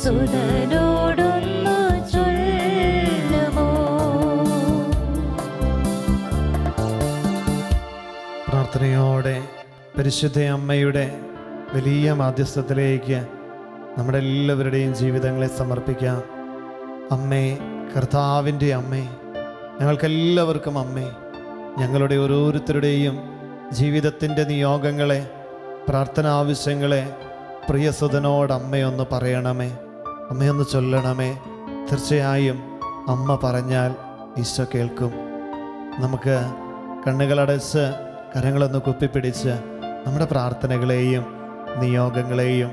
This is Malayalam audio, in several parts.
സുതനോടൊന്നു ചൊല്ലുമോ? പ്രാർത്ഥനയോടെ പരിശുദ്ധ അമ്മയുടെ വലിയ മാധ്യസ്ഥത്തിലേക്ക് നമ്മുടെ എല്ലാവരുടെയും ജീവിതങ്ങളെ സമർപ്പിക്കാം. അമ്മേ, കർത്താവിൻ്റെ അമ്മേ, ഞങ്ങൾക്കെല്ലാവർക്കും അമ്മേ, ഞങ്ങളുടെ ഓരോരുത്തരുടെയും ജീവിതത്തിൻ്റെ നിയോഗങ്ങളെ, പ്രാർത്ഥന ആവശ്യങ്ങളെ പ്രിയസുതനോട് അമ്മയൊന്ന് പറയണമേ, അമ്മയൊന്ന് ചൊല്ലണമേ. തീർച്ചയായും അമ്മ പറഞ്ഞാൽ ഈശോ കേൾക്കും. നമുക്ക് കണ്ണുകളടച്ച് കരങ്ങളൊന്ന് കുപ്പിപ്പിടിച്ച് നമ്മുടെ പ്രാർത്ഥനകളെയും നിയോഗങ്ങളെയും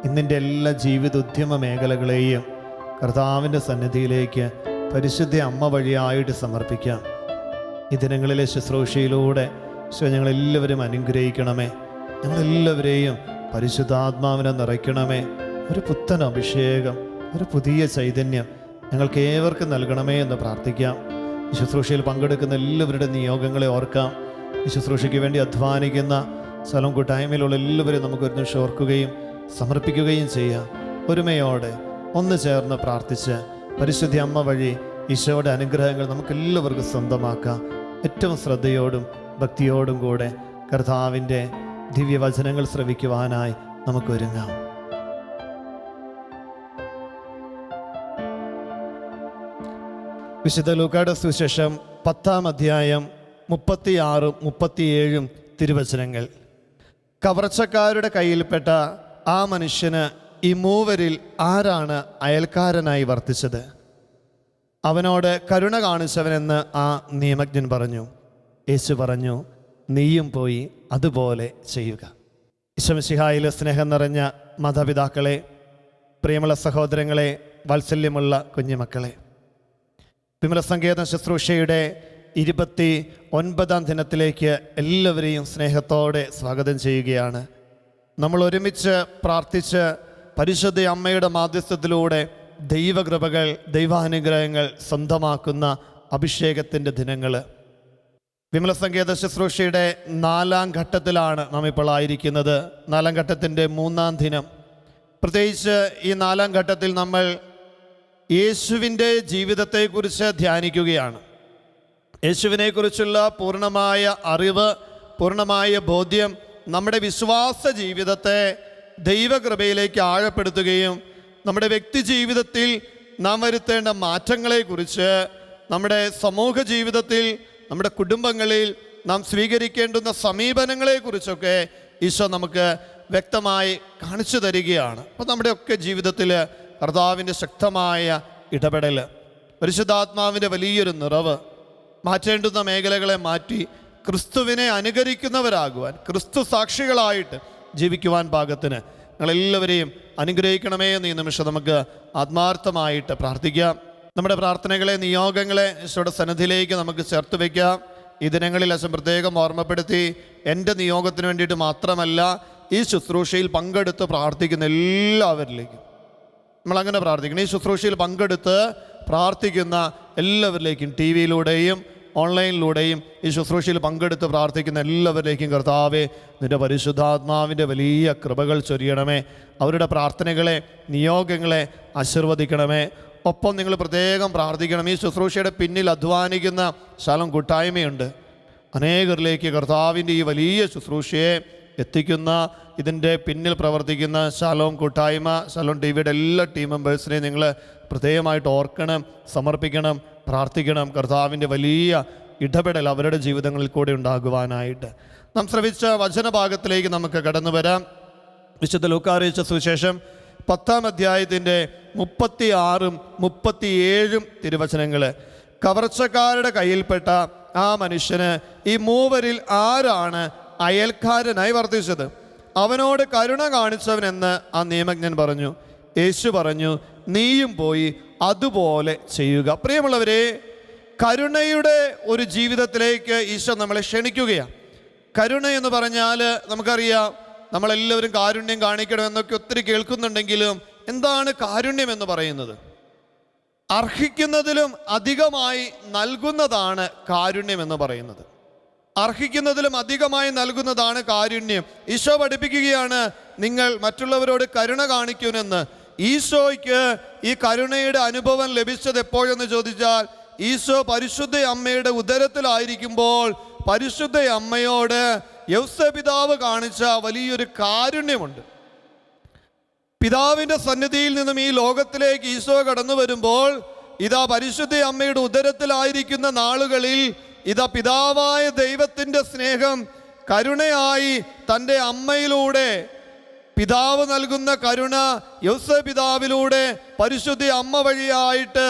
ഇന്നിൻ്റെ എല്ലാ ജീവിതോദ്യമ മേഖലകളെയും കർത്താവിൻ്റെ സന്നിധിയിലേക്ക് പരിശുദ്ധ അമ്മ വഴിയായിട്ട് സമർപ്പിക്കാം. ഈ ദിനങ്ങളിലെ ശുശ്രൂഷയിലൂടെ ഞങ്ങളെല്ലാവരും അനുഗ്രഹിക്കണമേ. ഞങ്ങളെല്ലാവരെയും പരിശുദ്ധാത്മാവിനെ നിറയ്ക്കണമേ. ഒരു പുത്തൻ അഭിഷേകം, ഒരു പുതിയ ചൈതന്യം ഞങ്ങൾക്ക് ഏവർക്കും നൽകണമേ എന്ന് പ്രാർത്ഥിക്കാം. ഈ ശുശ്രൂഷയിൽ പങ്കെടുക്കുന്ന എല്ലാവരുടെ നിയോഗങ്ങളെ ഓർക്കാം. ഈ ശുശ്രൂഷയ്ക്ക് വേണ്ടി അധ്വാനിക്കുന്ന സ്ഥലം കൂട്ടായ്മയിലുള്ള എല്ലാവരെയും നമുക്ക് ഒരു നിമിഷം ഓർക്കുകയും സമർപ്പിക്കുകയും ചെയ്യാം. ഒരുമയോടെ ഒന്ന് ചേർന്ന് പ്രാർത്ഥിച്ച് പരിശുദ്ധ അമ്മ വഴി ഈശോയുടെ അനുഗ്രഹങ്ങൾ നമുക്കെല്ലാവർക്കും സ്വന്തമാക്കാം. ഏറ്റവും ശ്രദ്ധയോടും ഭക്തിയോടും കൂടെ കർത്താവിൻ്റെ ദിവ്യവചനങ്ങൾ ശ്രവിക്കുവാനായി നമുക്കൊരുങ്ങാം. വിശുദ്ധ ലൂക്കായുടെ സുവിശേഷം 10-ാം അധ്യായം 36-37 തിരുവചനങ്ങൾ. കവർച്ചക്കാരുടെ കയ്യിൽപ്പെട്ട ആ മനുഷ്യന് ഈ മൂവരിൽ ആരാണ് അയൽക്കാരനായി വർത്തിച്ചത്? അവനോട് കരുണ കാണിച്ചവനെന്ന് ആ നിയമജ്ഞൻ പറഞ്ഞു. യേശു പറഞ്ഞു, നീയും പോയി അതുപോലെ ചെയ്യുക. ഈശോമിശിഹായിലെ സ്നേഹം നിറഞ്ഞ മാതാപിതാക്കളെ, പ്രിയമുള്ള സഹോദരങ്ങളെ, വാത്സല്യമുള്ള കുഞ്ഞുമക്കളെ, വിമല സങ്കേതം ശുശ്രൂഷയുടെ 29-ാം ദിനത്തിലേക്ക് എല്ലാവരെയും സ്നേഹത്തോടെ സ്വാഗതം ചെയ്യുകയാണ്. നമ്മൾ ഒരുമിച്ച് പ്രാർത്ഥിച്ച് പരിശുദ്ധ അമ്മയുടെ മാധ്യസ്ഥത്തിലൂടെ ദൈവകൃപകൾ, ദൈവാനുഗ്രഹങ്ങൾ സ്വന്തമാക്കുന്ന അഭിഷേകത്തിൻ്റെ ദിനങ്ങൾ. വിമല സങ്കേത ശുശ്രൂഷയുടെ 4-ാം ഘട്ടത്തിലാണ് നാം ഇപ്പോൾ ആയിരിക്കുന്നത്. 4-ാം ഘട്ടത്തിൻ്റെ 3-ാം ദിനം. പ്രത്യേകിച്ച് ഈ 4-ാം ഘട്ടത്തിൽ നമ്മൾ യേശുവിൻ്റെ ജീവിതത്തെക്കുറിച്ച് ധ്യാനിക്കുകയാണ്. യേശുവിനെക്കുറിച്ചുള്ള പൂർണ്ണമായ അറിവ്, പൂർണ്ണമായ ബോധ്യം നമ്മുടെ വിശ്വാസ ജീവിതത്തെ ദൈവകൃപയിലേക്ക് ആഴപ്പെടുത്തുകയും നമ്മുടെ വ്യക്തി ജീവിതത്തിൽ നാം വരുത്തേണ്ട മാറ്റങ്ങളെക്കുറിച്ച്, നമ്മുടെ സമൂഹ ജീവിതത്തിൽ, നമ്മുടെ കുടുംബങ്ങളിൽ നാം സ്വീകരിക്കേണ്ടുന്ന സമീപനങ്ങളെക്കുറിച്ചൊക്കെ ഈശോ നമുക്ക് വ്യക്തമായി കാണിച്ചു തരികയാണ്. അപ്പോൾ നമ്മുടെയൊക്കെ ജീവിതത്തിൽ കർത്താവിൻ്റെ ശക്തമായ ഇടപെടൽ, പരിശുദ്ധാത്മാവിൻ്റെ വലിയൊരു നിറവ്, മാറ്റേണ്ടുന്ന മേഖലകളെ മാറ്റി ക്രിസ്തുവിനെ അനുകരിക്കുന്നവരാകുവാൻ, ക്രിസ്തു സാക്ഷികളായിട്ട് ജീവിക്കുവാൻ പാകത്തിന് ഞങ്ങളെല്ലാവരെയും അനുഗ്രഹിക്കണമേ എന്ന് ഈ നിമിഷം നമുക്ക് ആത്മാർത്ഥമായിട്ട് പ്രാർത്ഥിക്കാം. നമ്മുടെ പ്രാർത്ഥനകളെ, നിയോഗങ്ങളെ ഈശോയുടെ സന്നിധിയിലേക്ക് നമുക്ക് ചേർത്ത് വയ്ക്കാം. ഈ ദിനങ്ങളിൽ അച്ഛൻ പ്രത്യേകം ഓർമ്മപ്പെടുത്തി, എൻ്റെ നിയോഗത്തിന് വേണ്ടിയിട്ട് മാത്രമല്ല, ഈ ശുശ്രൂഷയിൽ പങ്കെടുത്ത് പ്രാർത്ഥിക്കുന്ന എല്ലാവരിലേക്കും നമ്മളങ്ങനെ പ്രാർത്ഥിക്കണം. ഈ ശുശ്രൂഷയിൽ പങ്കെടുത്ത് പ്രാർത്ഥിക്കുന്ന എല്ലാവരിലേക്കും, ടി വിയിലൂടെയും ഓൺലൈനിലൂടെയും ഈ ശുശ്രൂഷയിൽ പങ്കെടുത്ത് പ്രാർത്ഥിക്കുന്ന എല്ലാവരിലേക്കും കർത്താവേ, നിൻ്റെ പരിശുദ്ധാത്മാവിൻ്റെ വലിയ കൃപകൾ ചൊരിയണമേ. അവരുടെ പ്രാർത്ഥനകളെ, നിയോഗങ്ങളെ ആശീർവദിക്കണമേ. ഒപ്പം നിങ്ങൾ പ്രത്യേകം പ്രാർത്ഥിക്കണം. ഈ ശുശ്രൂഷയുടെ പിന്നിൽ അധ്വാനിക്കുന്ന ശാലോം കൂട്ടായ്മയുണ്ട്. അനേകരിലേക്ക് കർത്താവിൻ്റെ ഈ വലിയ ശുശ്രൂഷയെ എത്തിക്കുന്ന, ഇതിൻ്റെ പിന്നിൽ പ്രവർത്തിക്കുന്ന ശാലോം കൂട്ടായ്മ, ശാലോം ടി വിയുടെ എല്ലാ ടീം മെമ്പേഴ്സിനെയും നിങ്ങൾ പ്രത്യേകമായിട്ട് ഓർക്കണം, സമർപ്പിക്കണം, പ്രാർത്ഥിക്കണം. കർത്താവിൻ്റെ വലിയ ഇടപെടൽ അവരുടെ ജീവിതങ്ങളിൽ കൂടെ ഉണ്ടാകുവാനായിട്ട് നാം ശ്രവിച്ച വചനഭാഗത്തിലേക്ക് നമുക്ക് കടന്നു വരാം. വിശുദ്ധ ലൂക്കാ അറിയിച്ച സുവിശേഷം 10-ാം അധ്യായത്തിൻ്റെ 36-ഉം 37-ഉം തിരുവചനങ്ങൾ. കവർച്ചക്കാരുടെ കയ്യിൽപ്പെട്ട ആ മനുഷ്യന് ഈ മൂവരിൽ ആരാണ് അയൽക്കാരനായി വർത്തിച്ചത്? അവനോട് കരുണ കാണിച്ചവനെന്ന് ആ നിയമജ്ഞൻ പറഞ്ഞു. യേശു പറഞ്ഞു, നീയും പോയി അതുപോലെ ചെയ്യുക. പ്രിയമുള്ളവരെ, കരുണയുടെ ഒരു ജീവിതത്തിലേക്ക് ഈശോ നമ്മളെ ക്ഷണിക്കുകയാണ്. കരുണ എന്ന് പറഞ്ഞാൽ നമുക്കറിയാം, നമ്മളെല്ലാവരും കാരുണ്യം കാണിക്കണമെന്നൊക്കെ ഒത്തിരി കേൾക്കുന്നുണ്ടെങ്കിലും എന്താണ് കാരുണ്യം എന്ന് പറയുന്നത്? അർഹിക്കുന്നതിലും അധികമായി നൽകുന്നതാണ് കാരുണ്യം എന്ന് പറയുന്നത്. അർഹിക്കുന്നതിലും അധികമായി നൽകുന്നതാണ് കാരുണ്യം. ഈശോ പഠിപ്പിക്കുകയാണ്, നിങ്ങൾ മറ്റുള്ളവരോട് കരുണ കാണിക്കുമെന്ന്. ഈശോയ്ക്ക് ഈ കരുണയുടെ അനുഭവം ലഭിച്ചത് എപ്പോഴെന്ന് ചോദിച്ചാൽ, ഈശോ പരിശുദ്ധ അമ്മയുടെ ഉദരത്തിലായിരിക്കുമ്പോൾ പരിശുദ്ധ അമ്മയോട് യൗസപിതാവ് കാണിച്ച വലിയൊരു കാരുണ്യമുണ്ട്. പിതാവിൻ്റെ സന്നിധിയിൽ നിന്നും ഈ ലോകത്തിലേക്ക് ഈശോ കടന്നു വരുമ്പോൾ ഇതാ പരിശുദ്ധ അമ്മയുടെ ഉദരത്തിലായിരിക്കുന്ന നാളുകളിൽ ഇതാ പിതാവായ ദൈവത്തിൻ്റെ സ്നേഹം കരുണയായി തൻ്റെ അമ്മയിലൂടെ, പിതാവ് നൽകുന്ന കരുണ യൗസപിതാവിലൂടെ പരിശുദ്ധ അമ്മ വഴിയായിട്ട്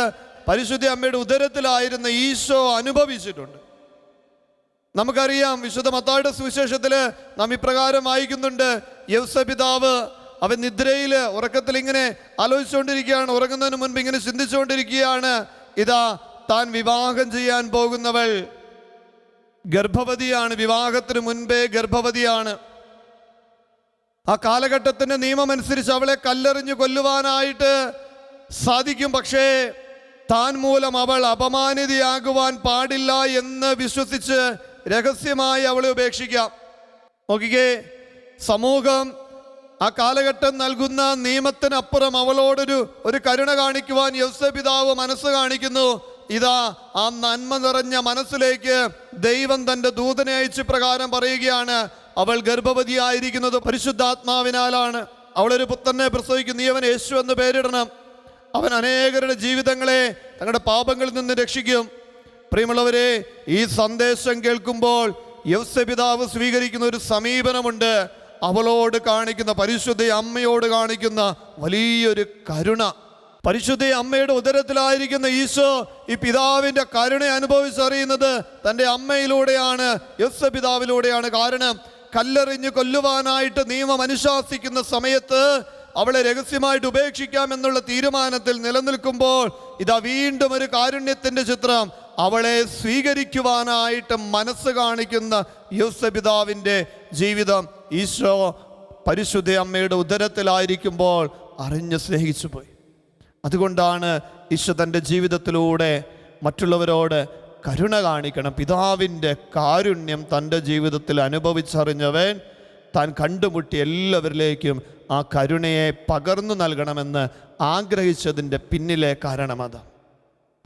പരിശുദ്ധ അമ്മയുടെ ഉദരത്തിലായിരുന്ന ഈശോ അനുഭവിച്ചിട്ടുണ്ട്. നമുക്കറിയാം, വിശുദ്ധ മത്തായിയുടെ സുവിശേഷത്തിൽ നാം ഇപ്രകാരം വായിക്കുന്നുണ്ട്, യൗസപിതാവ് അവൻ നിദ്രയിൽ ഉറക്കത്തിൽ ഇങ്ങനെ ആലോചിച്ചുകൊണ്ടിരിക്കുകയാണ്, ഉറങ്ങുന്നതിന് മുൻപ് ഇങ്ങനെ ചിന്തിച്ചുകൊണ്ടിരിക്കുകയാണ്, ഇതാ താൻ വിവാഹം ചെയ്യാൻ പോകുന്നവൾ ഗർഭവതിയാണ്, വിവാഹത്തിന് മുൻപേ ഗർഭവതിയാണ്. ആ കാലഘട്ടത്തിൻ്റെ നിയമമനുസരിച്ച് അവളെ കല്ലെറിഞ്ഞ് കൊല്ലുവാനായിട്ട് സാധിക്കും. പക്ഷേ താൻ മൂലം അവൾ അപമാനിതയാകുവാൻ പാടില്ല എന്ന് വിശ്വസിച്ച് രഹസ്യമായി അവളെ ഉപേക്ഷിക്കാം. നോക്കിക്കേ, സമൂഹം ആ കാലഘട്ടം നൽകുന്ന നിയമത്തിനപ്പുറം അവളോടൊരു കരുണ കാണിക്കുവാൻ യൗസപിതാവ് മനസ്സ് കാണിക്കുന്നു. ഇതാ ആ നന്മ നിറഞ്ഞ മനസ്സിലേക്ക് ദൈവം തൻ്റെ ദൂതനെ അയച്ച് പ്രകാരം പറയുകയാണ്, അവൾ ഗർഭവതിയായിരിക്കുന്നത് പരിശുദ്ധാത്മാവിനാലാണ്. അവളൊരു പുത്രനെ പ്രസവിക്കും, നീ അവൻ യേശു എന്ന് പേരിടണം. അവൻ അനേകരുടെ ജീവിതങ്ങളെ തങ്ങളുടെ പാപങ്ങളിൽ നിന്ന് രക്ഷിക്കും. പ്രിയമുള്ളവരെ, ഈ സന്ദേശം കേൾക്കുമ്പോൾ യൗസപിതാവ് സ്വീകരിക്കുന്ന ഒരു സമീപനമുണ്ട്. അവളോട് കാണിക്കുന്ന, പരിശുദ്ധ അമ്മയോട് കാണിക്കുന്ന വലിയൊരു കരുണ. പരിശുദ്ധ അമ്മയുടെ ഉദരത്തിലായിരിക്കുന്ന ഈശോ ഈ പിതാവിൻ്റെ കരുണ അനുഭവിച്ചറിയുന്നത് തൻ്റെ അമ്മയിലൂടെയാണ്, യൗസപിതാവിലൂടെയാണ്. കാരണം കല്ലെറിഞ്ഞ് കൊല്ലുവാനായിട്ട് നിയമം അനുശാസിക്കുന്ന സമയത്ത് അവളെ രഹസ്യമായിട്ട് ഉപേക്ഷിക്കാം എന്നുള്ള തീരുമാനത്തിൽ നിലനിൽക്കുമ്പോൾ ഇതാ വീണ്ടും ഒരു കാരുണ്യത്തിൻ്റെ ചിത്രം. അവളെ സ്വീകരിക്കുവാനായിട്ട് മനസ്സ് കാണിക്കുന്ന യൗസപിതാവിൻ്റെ ജീവിതം ഈശോ പരിശുദ്ധ അമ്മയുടെ ഉദരത്തിലായിരിക്കുമ്പോൾ അറിഞ്ഞ് സ്നേഹിച്ചു പോയി. അതുകൊണ്ടാണ് ഈശോ തൻ്റെ ജീവിതത്തിലൂടെ മറ്റുള്ളവരോട് കരുണ കാണിക്കണം. പിതാവിൻ്റെ കാരുണ്യം തൻ്റെ ജീവിതത്തിൽ അനുഭവിച്ചറിഞ്ഞവൻ താൻ കണ്ടുമുട്ടി എല്ലാവരിലേക്കും ആ കരുണയെ പകർന്നു നൽകണമെന്ന് ആഗ്രഹിച്ചതിൻ്റെ പിന്നിലെ കാരണം അതാണ്.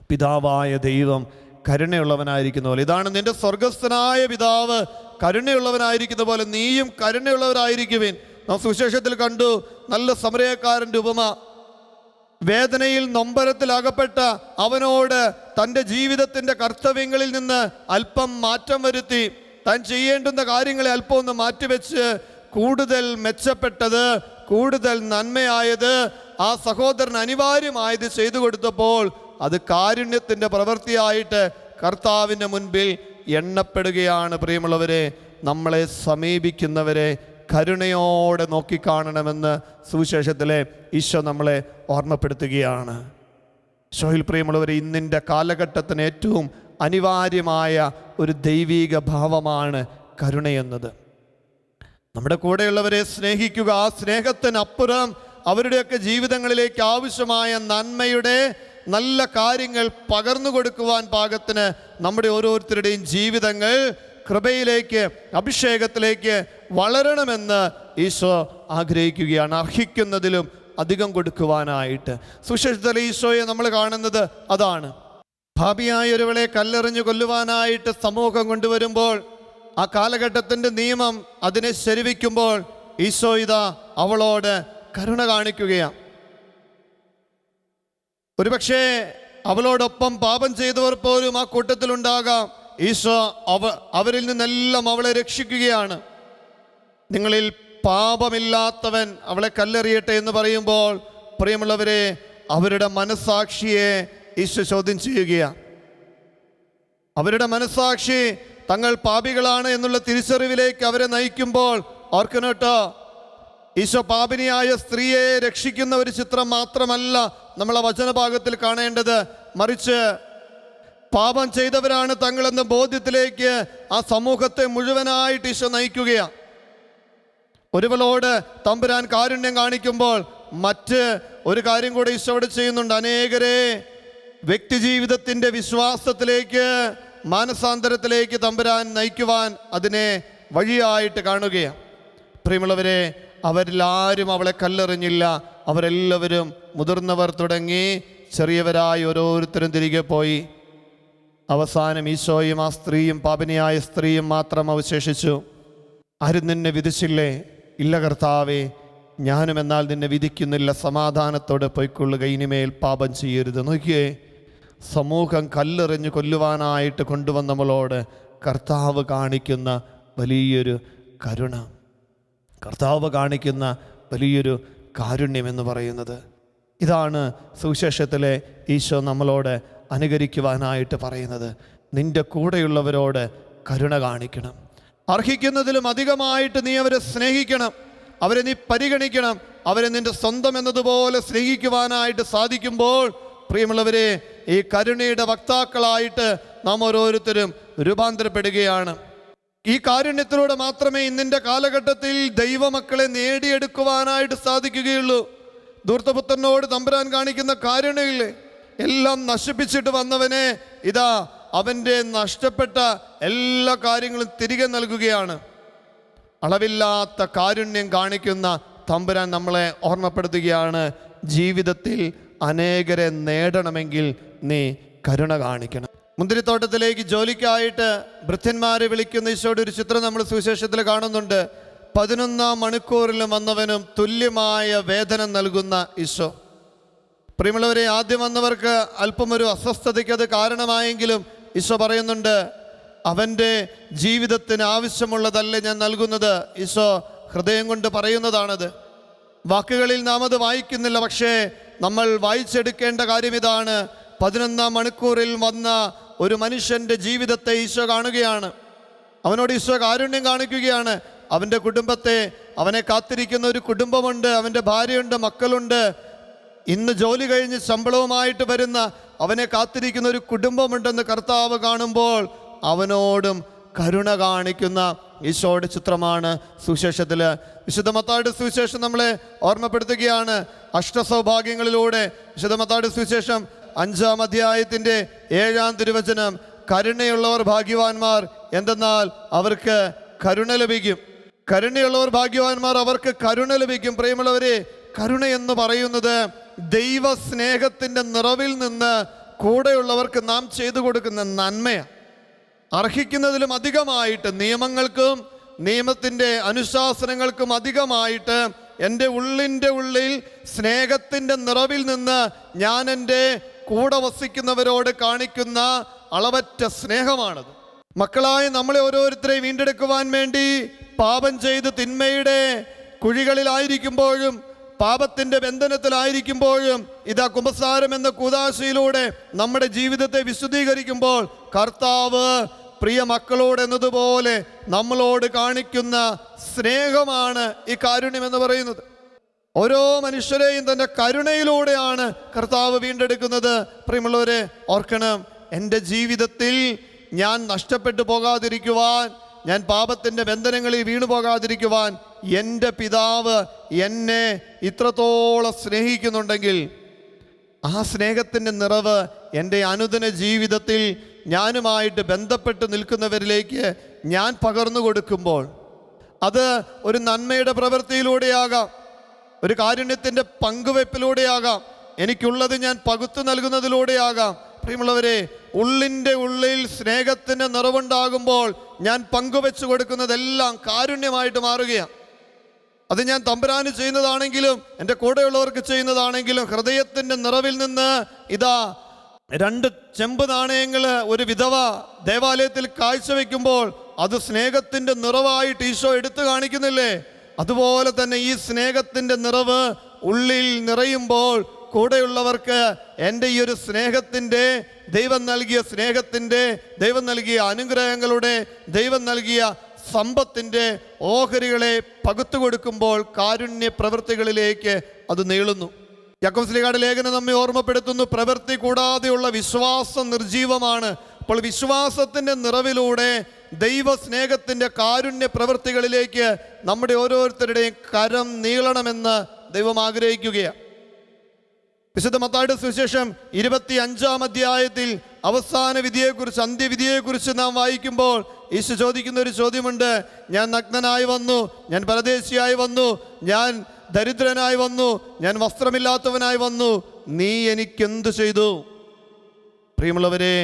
പിതാവായ ദൈവം കരുണയുള്ളവനായിരിക്കുന്ന പോലെ, ഇതാണ് നിന്റെ സ്വർഗസ്ഥനായ പിതാവ് കരുണയുള്ളവനായിരിക്കുന്ന പോലെ നീയും കരുണയുള്ളവരായിരിക്കുവിൻ. നാം സുവിശേഷത്തിൽ കണ്ടു നല്ല സമരക്കാരൻ്റെ ഉപമ. വേദനയിൽ നൊമ്പരത്തിലകപ്പെട്ട അവനോട് തൻ്റെ ജീവിതത്തിൻ്റെ കർത്തവ്യങ്ങളിൽ നിന്ന് അല്പം മാറ്റം വരുത്തി, താൻ ചെയ്യേണ്ടുന്ന കാര്യങ്ങളെ അല്പം ഒന്ന് മാറ്റിവെച്ച് കൂടുതൽ മെച്ചപ്പെട്ടത്, കൂടുതൽ നന്മയായത്, ആ സഹോദരൻ അനിവാര്യമായത് ചെയ്തു കൊടുത്തപ്പോൾ അത് കാരുണ്യത്തിൻ്റെ പ്രവൃത്തിയായിട്ട് കർത്താവിൻ്റെ മുൻപിൽ എണ്ണപ്പെടുകയാണ്. പ്രിയമുള്ളവരെ, നമ്മളെ സമീപിക്കുന്നവരെ കരുണയോടെ നോക്കിക്കാണണമെന്ന് സുവിശേഷത്തിലെ ഈശോ നമ്മളെ ഓർമ്മപ്പെടുത്തുകയാണ്. ഈശോയിൽ പ്രിയമുള്ളവരെ, ഇന്നിൻ്റെ കാലഘട്ടത്തിന് ഏറ്റവും അനിവാര്യമായ ഒരു ദൈവീക ഭാവമാണ് കരുണയെന്നത്. നമ്മുടെ കൂടെയുള്ളവരെ സ്നേഹിക്കുക, ആ സ്നേഹത്തിനപ്പുറം അവരുടെയൊക്കെ ജീവിതങ്ങളിലേക്ക് ആവശ്യമായ നന്മയുടെ നല്ല കാര്യങ്ങൾ പകർന്നു കൊടുക്കുവാൻ പാകത്തിന് നമ്മുടെ ഓരോരുത്തരുടെയും ജീവിതങ്ങൾ കൃപയിലേക്ക്, അഭിഷേകത്തിലേക്ക് വളരണമെന്ന് ഈശോ ആഗ്രഹിക്കുകയാണ്. അർഹിക്കുന്നതിലും അധികം കൊടുക്കുവാനായിട്ട് സുവിശേഷത്തിലെ ഈശോയെ നമ്മൾ കാണുന്നത് അതാണ്. ഭാവിയായ ഒരുവളെ കല്ലെറിഞ്ഞു കൊല്ലുവാനായിട്ട് സമൂഹം കൊണ്ടുവരുമ്പോൾ, ആ കാലഘട്ടത്തിൻ്റെ നിയമം അതിനെ ശരിവയ്ക്കുമ്പോൾ ഈശോ ഇതാ അവളോട് കരുണ കാണിക്കുകയാണ്. ഒരുപക്ഷെ അവളോടൊപ്പം പാപം ചെയ്തവർ പോലും ആ കൂട്ടത്തിലുണ്ടാകാം. ഈശോ അവരിൽ നിന്നെല്ലാം അവളെ രക്ഷിക്കുകയാണ്. നിങ്ങളിൽ പാപമില്ലാത്തവൻ അവളെ കല്ലെറിയട്ടെ എന്ന് പറയുമ്പോൾ പ്രിയമുള്ളവരെ, അവരുടെ മനസ്സാക്ഷിയെ ഈശോ ചോദ്യം ചെയ്യുകയാണ്. അവരുടെ മനസ്സാക്ഷി തങ്ങൾ പാപികളാണ് എന്നുള്ള തിരിച്ചറിവിലേക്ക് അവരെ നയിക്കുമ്പോൾ ഓർക്കണം കേട്ടോ, ഈശോ പാപിനിയായ സ്ത്രീയെ രക്ഷിക്കുന്ന ഒരു ചിത്രം മാത്രമല്ല നമ്മളെ വചനഭാഗത്തിൽ കാണേണ്ടത്, മറിച്ച് പാപം ചെയ്തവരാണ് തങ്ങളെന്ന ബോധ്യത്തിലേക്ക് ആ സമൂഹത്തെ മുഴുവനായിട്ട് ഈശോ നയിക്കുകയാണ്. ഒരുവളോട് തമ്പുരാൻ കാരുണ്യം കാണിക്കുമ്പോൾ മറ്റ് ഒരു കാര്യം കൂടെ ഈശോയോട് ചെയ്യുന്നുണ്ട്. അനേകരെ വ്യക്തിജീവിതത്തിൻ്റെ വിശ്വാസത്തിലേക്ക്, മാനസാന്തരത്തിലേക്ക് തമ്പുരാൻ നയിക്കുവാൻ അതിനെ വഴിയായിട്ട് കാണുകയാണ്. പ്രിയമുള്ളവരെ, അവരിൽ ആരും അവളെ കല്ലെറിഞ്ഞില്ല. അവരെല്ലാവരും, മുതിർന്നവർ തുടങ്ങി ചെറിയവരായി ഓരോരുത്തരും തിരികെ പോയി. അവസാനം ഈശോയും ആ സ്ത്രീയും, പാപിനിയായ സ്ത്രീയും മാത്രം അവശേഷിച്ചു. ആരും നിന്നെ വിധിച്ചില്ലേ? ഇല്ല കർത്താവേ, ഞാനും എന്നാൽ നിന്നെ വിധിക്കുന്നില്ല, സമാധാനത്തോടെ പൊയ്ക്കൊള്ളുക, ഇനിമേൽ പാപം ചെയ്യരുത്. നോക്കിയേ, സമൂഹം കല്ലെറിഞ്ഞ് കൊല്ലുവാനായിട്ട് കൊണ്ടുവന്നവളോട് കർത്താവ് കാണിക്കുന്ന വലിയൊരു കരുണ, കർത്താവ് കാണിക്കുന്ന വലിയൊരു കാരുണ്യം എന്ന് പറയുന്നത്. ഇതാണ് സുവിശേഷത്തിലെ ഈശോ നമ്മളോട് അനുകരിക്കുവാനായിട്ട് പറയുന്നത്. നിന്റെ കൂടെയുള്ളവരോട് കരുണ കാണിക്കണം. അർഹിക്കുന്നതിലും അധികമായിട്ട് നീ അവരെ സ്നേഹിക്കണം, അവരെ നീ പരിഗണിക്കണം. അവരെ നിന്റെ സ്വന്തം എന്നതുപോലെ സ്നേഹിക്കുവാനായിട്ട് സാധിക്കുമ്പോൾ പ്രിയമുള്ളവരെ, ഈ കരുണയുടെ വക്താക്കളായിട്ട് നാം ഓരോരുത്തരും രൂപാന്തരപ്പെടുകയാണ്. ഈ കാരുണ്യത്തിലൂടെ മാത്രമേ ഇന്നിൻ്റെ കാലഘട്ടത്തിൽ ദൈവമക്കളെ നേടിയെടുക്കുവാനായിട്ട് സാധിക്കുകയുള്ളൂ. ധൂർത്തപുത്രനോട് തമ്പുരാൻ കാണിക്കുന്ന കാരുണ്യമില്ലേ, എല്ലാം നശിപ്പിച്ചിട്ട് വന്നവനെ ഇതാ അവൻ്റെ നഷ്ടപ്പെട്ട എല്ലാ കാര്യങ്ങളും തിരികെ നൽകുകയാണ്. അളവില്ലാത്ത കാരുണ്യം കാണിക്കുന്ന തമ്പുരാൻ നമ്മളെ ഓർമ്മപ്പെടുത്തുകയാണ്, ജീവിതത്തിൽ അനേകരെ നേടണമെങ്കിൽ നീ കരുണ കാണിക്കണം. മുന്തിരിത്തോട്ടത്തിലേക്ക് ജോലിക്കായിട്ട് ഭൃത്യന്മാരെ വിളിക്കുന്ന ഈശോയുടെ ഒരു ചിത്രം നമ്മൾ സുവിശേഷത്തിൽ കാണുന്നുണ്ട്. 11-ാം മണിക്കൂറിലും വന്നവനും തുല്യമായ വേതനം നൽകുന്ന ഈശോ. പ്രിയമുള്ളവരെ, ആദ്യം വന്നവർക്ക് അല്പം ഒരു അസ്വസ്ഥതയ്ക്ക് അത് കാരണമായെങ്കിലും ഈശോ പറയുന്നുണ്ട്, അവൻ്റെ ജീവിതത്തിന് ആവശ്യമുള്ളതല്ല ഞാൻ നൽകുന്നത്. ഈശോ ഹൃദയം കൊണ്ട് പറയുന്നതാണത്. വാക്കുകളിൽ നാം അത് വായിക്കുന്നില്ല, പക്ഷേ നമ്മൾ വായിച്ചെടുക്കേണ്ട കാര്യം ഇതാണ്. 11-ാം മണിക്കൂറിൽ വന്ന ഒരു മനുഷ്യൻ്റെ ജീവിതത്തെ ഈശോ കാണുകയാണ്. അവനോട് ഈശോ കാരുണ്യം കാണിക്കുകയാണ്. അവൻ്റെ കുടുംബത്തെ, അവനെ കാത്തിരിക്കുന്ന ഒരു കുടുംബമുണ്ട്, അവൻ്റെ ഭാര്യയുണ്ട്, മക്കളുണ്ട്. ഇന്ന് ജോലി കഴിഞ്ഞ് ശമ്പളവുമായിട്ട് വരുന്ന അവനെ കാത്തിരിക്കുന്ന ഒരു കുടുംബമുണ്ടെന്ന് കർത്താവ് കാണുമ്പോൾ അവനോടും കരുണ കാണിക്കുന്ന ഈശോയുടെ ചിത്രമാണ് സുവിശേഷത്തിൽ. വിശുദ്ധ മത്തായിയുടെ സുവിശേഷം നമ്മളെ ഓർമ്മപ്പെടുത്തുകയാണ്. അഷ്ടസൗഭാഗ്യങ്ങളിലൂടെ വിശുദ്ധ മത്തായിയുടെ സുവിശേഷം 5-ാം അധ്യായത്തിൻ്റെ 7-ാം തിരുവചനം, കരുണയുള്ളവർ ഭാഗ്യവാന്മാർ, എന്തെന്നാൽ അവർക്ക് കരുണ ലഭിക്കും. കരുണയുള്ളവർ ഭാഗ്യവാന്മാർ, അവർക്ക് കരുണ ലഭിക്കും. പ്രിയമുള്ളവരെ, കരുണ എന്ന് പറയുന്നത് ദൈവ സ്നേഹത്തിൻ്റെ നിറവിൽ നിന്ന് കൂടെയുള്ളവർക്ക് നാം ചെയ്തു കൊടുക്കുന്ന നന്മയാണ്. അർഹിക്കുന്നതിലും അധികമായിട്ട്, നിയമങ്ങൾക്കും നിയമത്തിൻ്റെ അനുശാസനങ്ങൾക്കും അധികമായിട്ട് എൻ്റെ ഉള്ളിൻ്റെ ഉള്ളിൽ സ്നേഹത്തിൻ്റെ നിറവിൽ നിന്ന് ഞാൻ എൻ്റെ കൂടെ വസിക്കുന്നവരോട് കാണിക്കുന്ന അളവറ്റ സ്നേഹമാണത്. മക്കളായ നമ്മളെ ഓരോരുത്തരെയും വീണ്ടെടുക്കുവാൻ വേണ്ടി പാപം ചെയ്ത് തിന്മയുടെ കുഴികളിലായിരിക്കുമ്പോഴും പാപത്തിൻ്റെ ബന്ധനത്തിലായിരിക്കുമ്പോഴും ഇതാ കുമ്പസാരം എന്ന കൂദാശയിലൂടെ നമ്മുടെ ജീവിതത്തെ വിശുദ്ധീകരിക്കുമ്പോൾ കർത്താവ് പ്രിയ മക്കളോട് എന്നതുപോലെ നമ്മളോട് കാണിക്കുന്ന സ്നേഹമാണ് ഈ കാരുണ്യം എന്ന് പറയുന്നത്. ഓരോ മനുഷ്യരെയും തൻ്റെ കരുണയിലൂടെയാണ് കർത്താവ് വീണ്ടെടുക്കുന്നത്. പ്രിയമുള്ളവരെ, ഓർക്കണം, എൻ്റെ ജീവിതത്തിൽ ഞാൻ നഷ്ടപ്പെട്ടു പോകാതിരിക്കുവാൻ, ഞാൻ പാപത്തിൻ്റെ ബന്ധനങ്ങളിൽ വീണു പോകാതിരിക്കുവാൻ എൻ്റെ പിതാവ് എന്നെ ഇത്രത്തോളം സ്നേഹിക്കുന്നുണ്ടെങ്കിൽ ആ സ്നേഹത്തിൻ്റെ നിറവ് എൻ്റെ അനുദിന ജീവിതത്തിൽ ഞാനുമായിട്ട് ബന്ധപ്പെട്ട് നിൽക്കുന്നവരിലേക്ക് ഞാൻ പകർന്നു കൊടുക്കുമ്പോൾ അത് ഒരു നന്മയുടെ പ്രവൃത്തിയിലൂടെയാകാം, ഒരു കാരുണ്യത്തിൻ്റെ പങ്കുവെപ്പിലൂടെയാകാം, എനിക്കുള്ളത് ഞാൻ പകുത്തു നൽകുന്നതിലൂടെയാകാം. പ്രിയമുള്ളവരെ, ഉള്ളിൻ്റെ ഉള്ളിൽ സ്നേഹത്തിൻ്റെ നിറവുണ്ടാകുമ്പോൾ ഞാൻ പങ്കുവെച്ചു കൊടുക്കുന്നതെല്ലാം കാരുണ്യമായിട്ട് മാറുകയാണ്. അത് ഞാൻ തമ്പുരാന് ചെയ്യുന്നതാണെങ്കിലും എൻ്റെ കൂടെയുള്ളവർക്ക് ചെയ്യുന്നതാണെങ്കിലും ഹൃദയത്തിൻ്റെ നിറവിൽ നിന്ന് ഇതാ 2 ചെമ്പ് നാണയങ്ങൾ ഒരു വിധവ ദേവാലയത്തിൽ കാഴ്ചവെക്കുമ്പോൾ അത് സ്നേഹത്തിൻ്റെ നിറവായിട്ട് ഈശോ എടുത്തു കാണിക്കുന്നില്ലേ? അതുപോലെ തന്നെ ഈ സ്നേഹത്തിൻ്റെ നിറവ് ഉള്ളിൽ നിറയുമ്പോൾ കൂടെയുള്ളവർക്ക് എൻ്റെ ഈ ഒരു സ്നേഹത്തിൻ്റെ, ദൈവം നൽകിയ സ്നേഹത്തിൻ്റെ, ദൈവം നൽകിയ അനുഗ്രഹങ്ങളുടെ, ദൈവം നൽകിയ സമ്പത്തിൻ്റെ ഓഹരികളെ പകുത്തു കൊടുക്കുമ്പോൾ കാരുണ്യ പ്രവൃത്തികളിലേക്ക് അത് നീളുന്നു. യാക്കോബ് ശ്ലീഹായുടെ ലേഖനം നമ്മെ ഓർമ്മപ്പെടുത്തുന്നു, പ്രവൃത്തി കൂടാതെയുള്ള വിശ്വാസം നിർജീവമാണ്. അപ്പോൾ വിശ്വാസത്തിൻ്റെ നിറവിലൂടെ ദൈവസ്നേഹത്തിൻ്റെ കാരുണ്യ പ്രവൃത്തികളിലേക്ക് നമ്മുടെ ഓരോരുത്തരുടെയും കരം നീളണമെന്ന് ദൈവം ആഗ്രഹിക്കുകയാണ്. വിശുദ്ധ മത്തായിയുടെ സുവിശേഷം 25-ാം അധ്യായത്തിൽ അവസാന വിധിയെക്കുറിച്ച്, അന്ത്യവിധിയെക്കുറിച്ച് നാം വായിക്കുമ്പോൾ ഈശോ ചോദിക്കുന്ന ഒരു ചോദ്യമുണ്ട്. ഞാൻ നഗ്നനായി വന്നു, ഞാൻ പരദേശിയായി വന്നു, ഞാൻ ദരിദ്രനായി വന്നു, ഞാൻ വസ്ത്രമില്ലാത്തവനായി വന്നു, നീ എനിക്കെന്ത് ചെയ്തു? പ്രിയമുള്ളവരെ,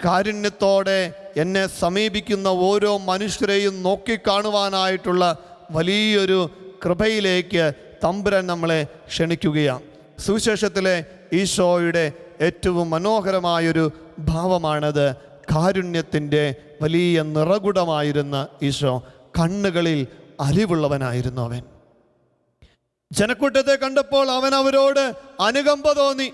കാരുണ്യത്തോടെ എന്നെ സമീപിക്കുന്ന ഓരോ മനുഷ്യരെയും നോക്കിക്കാണുവാനായിട്ടുള്ള വലിയൊരു കൃപയിലേക്ക് തമ്പുരാൻ നമ്മളെ ക്ഷണിക്കുകയാണ്. സുവിശേഷത്തിലെ ഈശോയുടെ ഏറ്റവും മനോഹരമായൊരു ഭാവമാണത്. കാരുണ്യത്തിൻ്റെ വലിയ നിറകുടമായിരുന്ന ഈശോ കണ്ണുകളിൽ അലിവുള്ളവനായിരുന്നു. അവൻ ജനക്കൂട്ടത്തെ കണ്ടപ്പോൾ അവൻ അവരോട് അനുകമ്പ തോന്നി.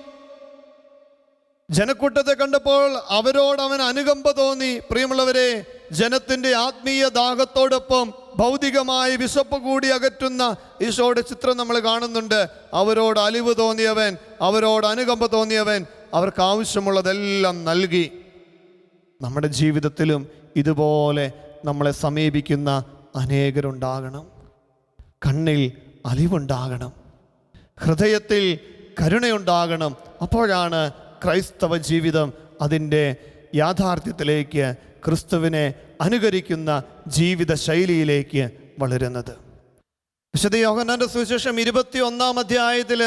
ജനക്കൂട്ടത്തെ കണ്ടപ്പോൾ അവരോട് അവൻ അനുകമ്പ തോന്നി. പ്രിയമുള്ളവരെ, ജനത്തിൻ്റെ ആത്മീയ ദാഹത്തോടൊപ്പം ഭൗതികമായ വിശപ്പ് കൂടി അകറ്റുന്ന ഈശോയുടെ ചിത്രം നമ്മൾ കാണുന്നുണ്ട്. അവരോട് അലിവ് തോന്നിയവൻ, അവരോട് അനുകമ്പ തോന്നിയവൻ, അവർക്ക് ആവശ്യമുള്ളതെല്ലാം നൽകി. നമ്മുടെ ജീവിതത്തിലും ഇതുപോലെ നമ്മളെ സമീപിക്കുന്ന അനേകരുണ്ടാകണം. കണ്ണിൽ അലിവുണ്ടാകണം, ഹൃദയത്തിൽ കരുണയുണ്ടാകണം. അപ്പോഴാണ് ക്രൈസ്തവ ജീവിതം അതിൻ്റെ യാഥാർത്ഥ്യത്തിലേക്ക്, ക്രിസ്തുവിനെ അനുകരിക്കുന്ന ജീവിത ശൈലിയിലേക്ക് വളരുന്നത്. വിശുദ്ധ യോഹന്നാന്റെ സുവിശേഷം 21-ാം അധ്യായത്തിൽ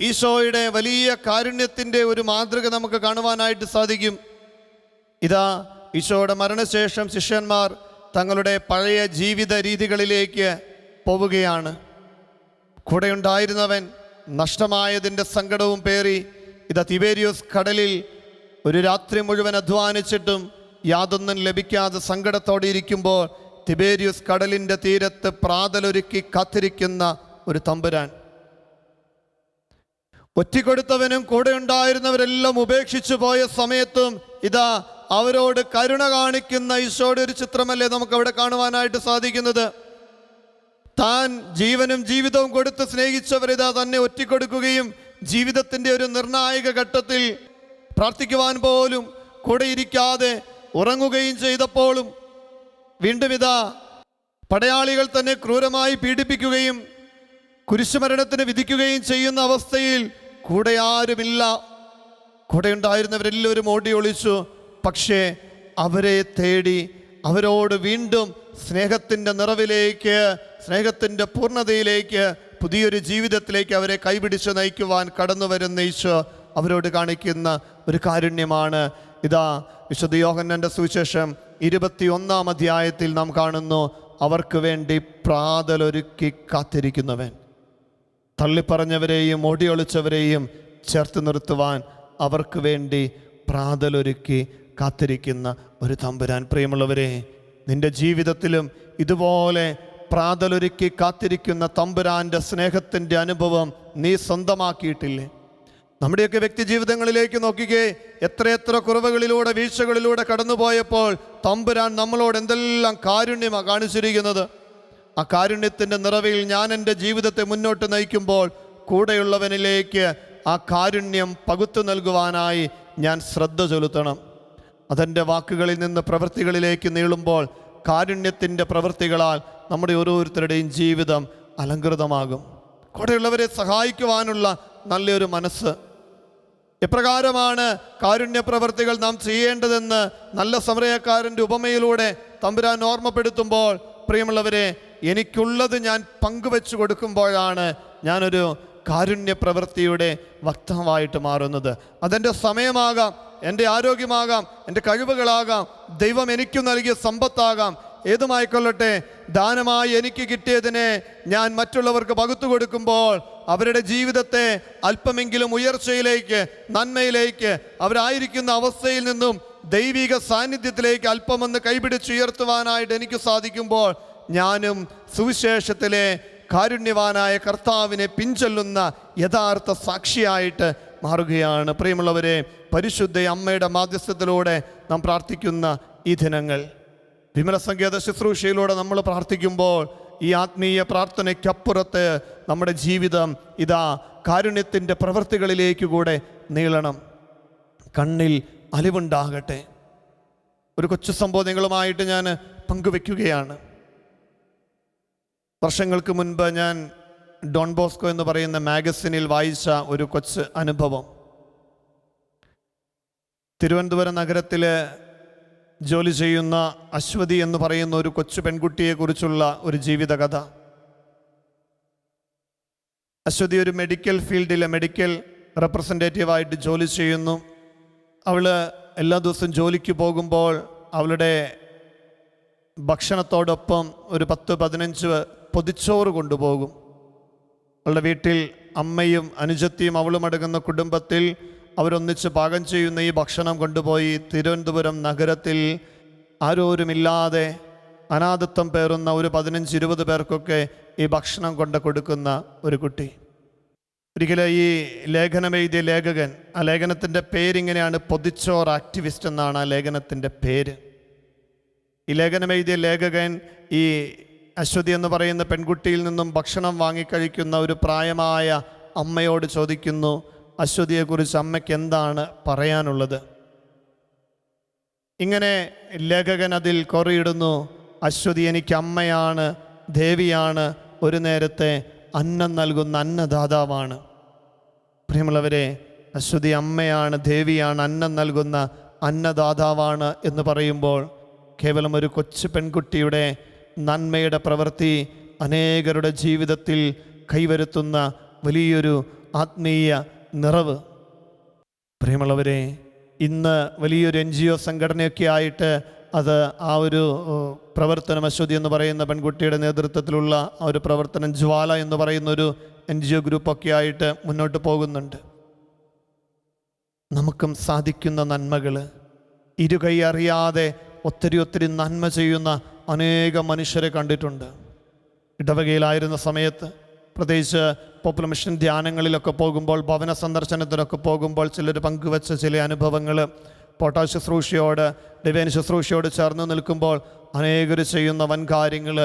ഈശോയുടെ വലിയ കാരുണ്യത്തിൻ്റെ ഒരു മാതൃക നമുക്ക് കാണുവാനായിട്ട് സാധിക്കും. ഇതാ, ഈശോയുടെ മരണശേഷം ശിഷ്യന്മാർ തങ്ങളുടെ പഴയ ജീവിത രീതികളിലേക്ക് പോവുകയാണ്. കൂടെയുണ്ടായിരുന്നവൻ നഷ്ടമായതിൻ്റെ സങ്കടവും പേറി ഇതാ തിബേരിയോസ് കടലിൽ ഒരു രാത്രി മുഴുവൻ അധ്വാനിച്ചിട്ടും യാതൊന്നും ലഭിക്കാതെ സങ്കടത്തോടെ ഇരിക്കുമ്പോൾ തിബേരിയോസ് കടലിൻ്റെ തീരത്ത് പ്രാതലൊരുക്കി കാത്തിരിക്കുന്ന ഒരു തമ്പുരാൻ. ഒറ്റിക്കൊടുത്തവനും കൂടെ ഉണ്ടായിരുന്നവരെല്ലാം ഉപേക്ഷിച്ചു പോയ സമയത്തും ഇതാ അവരോട് കരുണ കാണിക്കുന്ന ഈശോയുടെ ഒരു ചിത്രമല്ലേ നമുക്ക് അവിടെ കാണുവാനായിട്ട് സാധിക്കുന്നത്. താൻ ജീവനും ജീവിതവും കൊടുത്ത് സ്നേഹിച്ചവരിതാ തന്നെ ഒറ്റിക്കൊടുക്കുകയും ജീവിതത്തിൻ്റെ ഒരു നിർണായക ഘട്ടത്തിൽ പ്രാർത്ഥിക്കുവാൻ പോലും കൂടെ ഇരിക്കാതെ ഉറങ്ങുകയും ചെയ്തപ്പോഴും വീണ്ടും ഇതാ പടയാളികൾ തന്നെ ക്രൂരമായി പീഡിപ്പിക്കുകയും കുരിശുമരണത്തിന് വിധിക്കുകയും ചെയ്യുന്ന അവസ്ഥയിൽ കൂടെ ആരുമില്ല. കൂടെ ഉണ്ടായിരുന്നവരെല്ലാവരും ഓടി ഒളിച്ചു. പക്ഷേ അവരെ തേടി, അവരോട് വീണ്ടും സ്നേഹത്തിൻ്റെ നിറവിലേക്ക്, സ്നേഹത്തിൻ്റെ പൂർണ്ണതയിലേക്ക്, പുതിയൊരു ജീവിതത്തിലേക്ക് അവരെ കൈപിടിച്ച് നയിക്കുവാൻ കടന്നു വരുന്ന ഈശോ അവരോട് കാണിക്കുന്ന ഒരു കാരുണ്യമാണ്. ഇതാ വിശുദ്ധ യോഹന്നാന്റെ സുവിശേഷം 21-ാം അധ്യായത്തിൽ നാം കാണുന്നു, അവർക്ക് വേണ്ടി പ്രാതലൊരുക്കി കാത്തിരിക്കുന്നവൻ. തള്ളിപ്പറഞ്ഞവരെയും ഓടിയൊളിച്ചവരെയും ചേർത്ത് നിർത്തുവാൻ അവർക്ക് വേണ്ടി പ്രാതലൊരുക്കി കാത്തിരിക്കുന്ന ഒരു തമ്പുരാൻ. പ്രിയമുള്ളവരെ, നിന്റെ ജീവിതത്തിലും ഇതുപോലെ പ്രാതലൊരുക്കി കാത്തിരിക്കുന്ന തമ്പുരാൻ്റെ സ്നേഹത്തിൻ്റെ അനുഭവം നീ സ്വന്തമാക്കിയിട്ടില്ലേ? നമ്മുടെയൊക്കെ വ്യക്തി ജീവിതങ്ങളിലേക്ക് നോക്കിക്കേ, എത്രയെത്ര കുറവുകളിലൂടെ, വീഴ്ചകളിലൂടെ കടന്നുപോയപ്പോൾ തമ്പുരാൻ നമ്മളോട് എന്തെല്ലാം കാരുണ്യമാണ് കാണിച്ചിരിക്കുന്നത്. ആ കാരുണ്യത്തിൻ്റെ നിറവിൽ ഞാൻ എൻ്റെ ജീവിതത്തെ മുന്നോട്ട് നയിക്കുമ്പോൾ കൂടെയുള്ളവനിലേക്ക് ആ കാരുണ്യം പകുത്തു നൽകുവാനായി ഞാൻ ശ്രദ്ധ ചെലുത്തണം. അതെൻ്റെ വാക്കുകളിൽ നിന്ന് പ്രവൃത്തികളിലേക്ക് നീളുമ്പോൾ കാരുണ്യത്തിൻ്റെ പ്രവൃത്തികളാൽ നമ്മുടെ ഓരോരുത്തരുടെയും ജീവിതം അലങ്കൃതമാകും. കൂടെയുള്ളവരെ സഹായിക്കുവാനുള്ള നല്ലൊരു മനസ്സ്. എപ്രകാരമാണ് കാരുണ്യ പ്രവൃത്തികൾ നാം ചെയ്യേണ്ടതെന്ന് നല്ല സമരക്കാരൻ്റെ ഉപമയിലൂടെ തമ്പുരാൻ ഓർമ്മപ്പെടുത്തുമ്പോൾ, പ്രിയമുള്ളവരെ, എനിക്കുള്ളത് ഞാൻ പങ്കുവെച്ചു കൊടുക്കുമ്പോഴാണ് ഞാനൊരു കാരുണ്യ പ്രവൃത്തിയുടെ വക്താവായിട്ട് മാറുന്നത്. അതെൻ്റെ സമയമാകാം, എൻ്റെ ആരോഗ്യമാകാം, എൻ്റെ കഴിവുകളാകാം, ദൈവം എനിക്ക് നൽകിയ സമ്പത്താകാം, ഏതുമായിക്കൊള്ളട്ടെ, ദാനമായി എനിക്ക് കിട്ടിയതിനെ ഞാൻ മറ്റുള്ളവർക്ക് പകുത്തു കൊടുക്കുമ്പോൾ അവരുടെ ജീവിതത്തെ അല്പമെങ്കിലും ഉയർച്ചയിലേക്ക്, നന്മയിലേക്ക്, അവരായിരിക്കുന്ന അവസ്ഥയിൽ നിന്നും ദൈവിക സാന്നിധ്യത്തിലേക്ക് അല്പമൊന്ന് കൈപിടിച്ചുയർത്തുവാനായിട്ട് എനിക്ക് സാധിക്കുമ്പോൾ ഞാനും സുവിശേഷത്തിലെ കാരുണ്യവാനായ കർത്താവിനെ പിൻചൊല്ലുന്ന യഥാർത്ഥ സാക്ഷിയായിട്ട് മാറുകയാണ്. പ്രിയമുള്ളവരെ, പരിശുദ്ധ അമ്മയുടെ മാധ്യസ്ഥത്തിലൂടെ നാം പ്രാർത്ഥിക്കുന്ന ഈ ദിനങ്ങൾ, വിമല സംഗീത ശുശ്രൂഷയിലൂടെ നമ്മൾ പ്രാർത്ഥിക്കുമ്പോൾ ഈ ആത്മീയ പ്രാർത്ഥനയ്ക്കപ്പുറത്ത് നമ്മുടെ ജീവിതം ഇതാ കാരുണ്യത്തിൻ്റെ പ്രവൃത്തികളിലേക്ക് കൂടെ നീളണം. കണ്ണിൽ അലിവുണ്ടാകട്ടെ. ഒരു കൊച്ചു സംഭവം നിങ്ങളുമായിട്ട് ഞാൻ പങ്കുവെക്കുകയാണ്. വർഷങ്ങൾക്ക് മുൻപ് ഞാൻ ഡോൺ ബോസ്കോ എന്ന് പറയുന്ന മാഗസിനിൽ വായിച്ച ഒരു കൊച്ചു അനുഭവം. തിരുവനന്തപുരം നഗരത്തിൽ ജോലി ചെയ്യുന്ന അശ്വതി എന്ന് പറയുന്ന ഒരു കൊച്ചു പെൺകുട്ടിയെക്കുറിച്ചുള്ള ഒരു ജീവിതകഥ. അശ്വതി ഒരു മെഡിക്കൽ ഫീൽഡിലെ മെഡിക്കൽ റെപ്രസെൻറ്റേറ്റീവായിട്ട് ജോലി ചെയ്യുന്നു. അവൾ എല്ലാ ദിവസവും ജോലിക്ക് പോകുമ്പോൾ അവളുടെ ഭക്ഷണത്തോടൊപ്പം ഒരു 10-15 പൊതിച്ചോറ് കൊണ്ടുപോകും. അവളുടെ വീട്ടിൽ അമ്മയും അനുജത്തിയും അവളും അടങ്ങുന്ന കുടുംബത്തിൽ അവരൊന്നിച്ച് പാകം ചെയ്യുന്ന ഈ ഭക്ഷണം കൊണ്ടുപോയി തിരുവനന്തപുരം നഗരത്തിൽ ആരോരുമില്ലാതെ അനാഥത്വം പേറുന്ന ഒരു 15-20 പേർക്കൊക്കെ ഈ ഭക്ഷണം കൊണ്ട് കൊടുക്കുന്ന ഒരു കുട്ടി. ഒരിക്കലും ഈ ലേഖനം എഴുതിയ ലേഖകൻ, ആ ലേഖനത്തിൻ്റെ പേരിങ്ങനെയാണ്, പൊതിച്ചോർ ആക്ടിവിസ്റ്റ് എന്നാണ് ആ ലേഖനത്തിൻ്റെ പേര്. ഈ ലേഖനം എഴുതിയ ലേഖകൻ ഈ അശ്വതി എന്ന് പറയുന്ന പെൺകുട്ടിയിൽ നിന്നും ഭക്ഷണം വാങ്ങിക്കഴിക്കുന്ന ഒരു പ്രായമായ അമ്മയോട് ചോദിക്കുന്നു, അശ്വതിയെക്കുറിച്ച് അമ്മയ്ക്ക് എന്താണ് പറയാനുള്ളത്? ഇങ്ങനെ ലേഖകൻ അതിൽ കൊറിയിടുന്നു, അശ്വതി എനിക്ക് അമ്മയാണ്, ദേവിയാണ്, ഒരു നേരത്തെ അന്നം നൽകുന്ന അന്നദാതാവാണ്. പ്രിയമുള്ളവരെ, അശ്വതി അമ്മയാണ്, ദേവിയാണ്, അന്നം നൽകുന്ന അന്നദാതാവാണ് എന്ന് പറയുമ്പോൾ കേവലം ഒരു കൊച്ചു പെൺകുട്ടിയുടെ നന്മയുടെ പ്രവൃത്തി അനേകരുടെ ജീവിതത്തിൽ കൈവരുത്തുന്ന വലിയൊരു ആത്മീയ നിറവ്. പ്രിയമുള്ളവരെ, ഇന്ന് വലിയൊരു NGO സംഘടനയൊക്കെ ആയിട്ട് അത് ആ ഒരു പ്രവർത്തനം, അശ്വതി എന്ന് പറയുന്ന പെൺകുട്ടിയുടെ നേതൃത്വത്തിലുള്ള ആ ഒരു പ്രവർത്തനം, ജ്വാല എന്ന് പറയുന്ന ഒരു NGO ഗ്രൂപ്പൊക്കെ ആയിട്ട് മുന്നോട്ട് പോകുന്നുണ്ട്. നമുക്കും സാധിക്കുന്ന നന്മകൾ, ഇരുകൈ അറിയാതെ ഒത്തിരി നന്മ ചെയ്യുന്ന അനേകം മനുഷ്യരെ കണ്ടിട്ടുണ്ട്. ഇടവകയിലായിരുന്ന സമയത്ത്, പ്രത്യേകിച്ച് പോപ്പുലർ മിഷൻ ധ്യാനങ്ങളിലൊക്കെ പോകുമ്പോൾ, ഭവന സന്ദർശനത്തിനൊക്കെ പോകുമ്പോൾ ചിലർ പങ്കുവെച്ച ചില അനുഭവങ്ങൾ, പോട്ടാ ശുശ്രൂഷയോട്, ഡിവൈൻ ശുശ്രൂഷയോട് ചേർന്ന് നിൽക്കുമ്പോൾ അനേകർ ചെയ്യുന്ന വൻ കാര്യങ്ങൾ,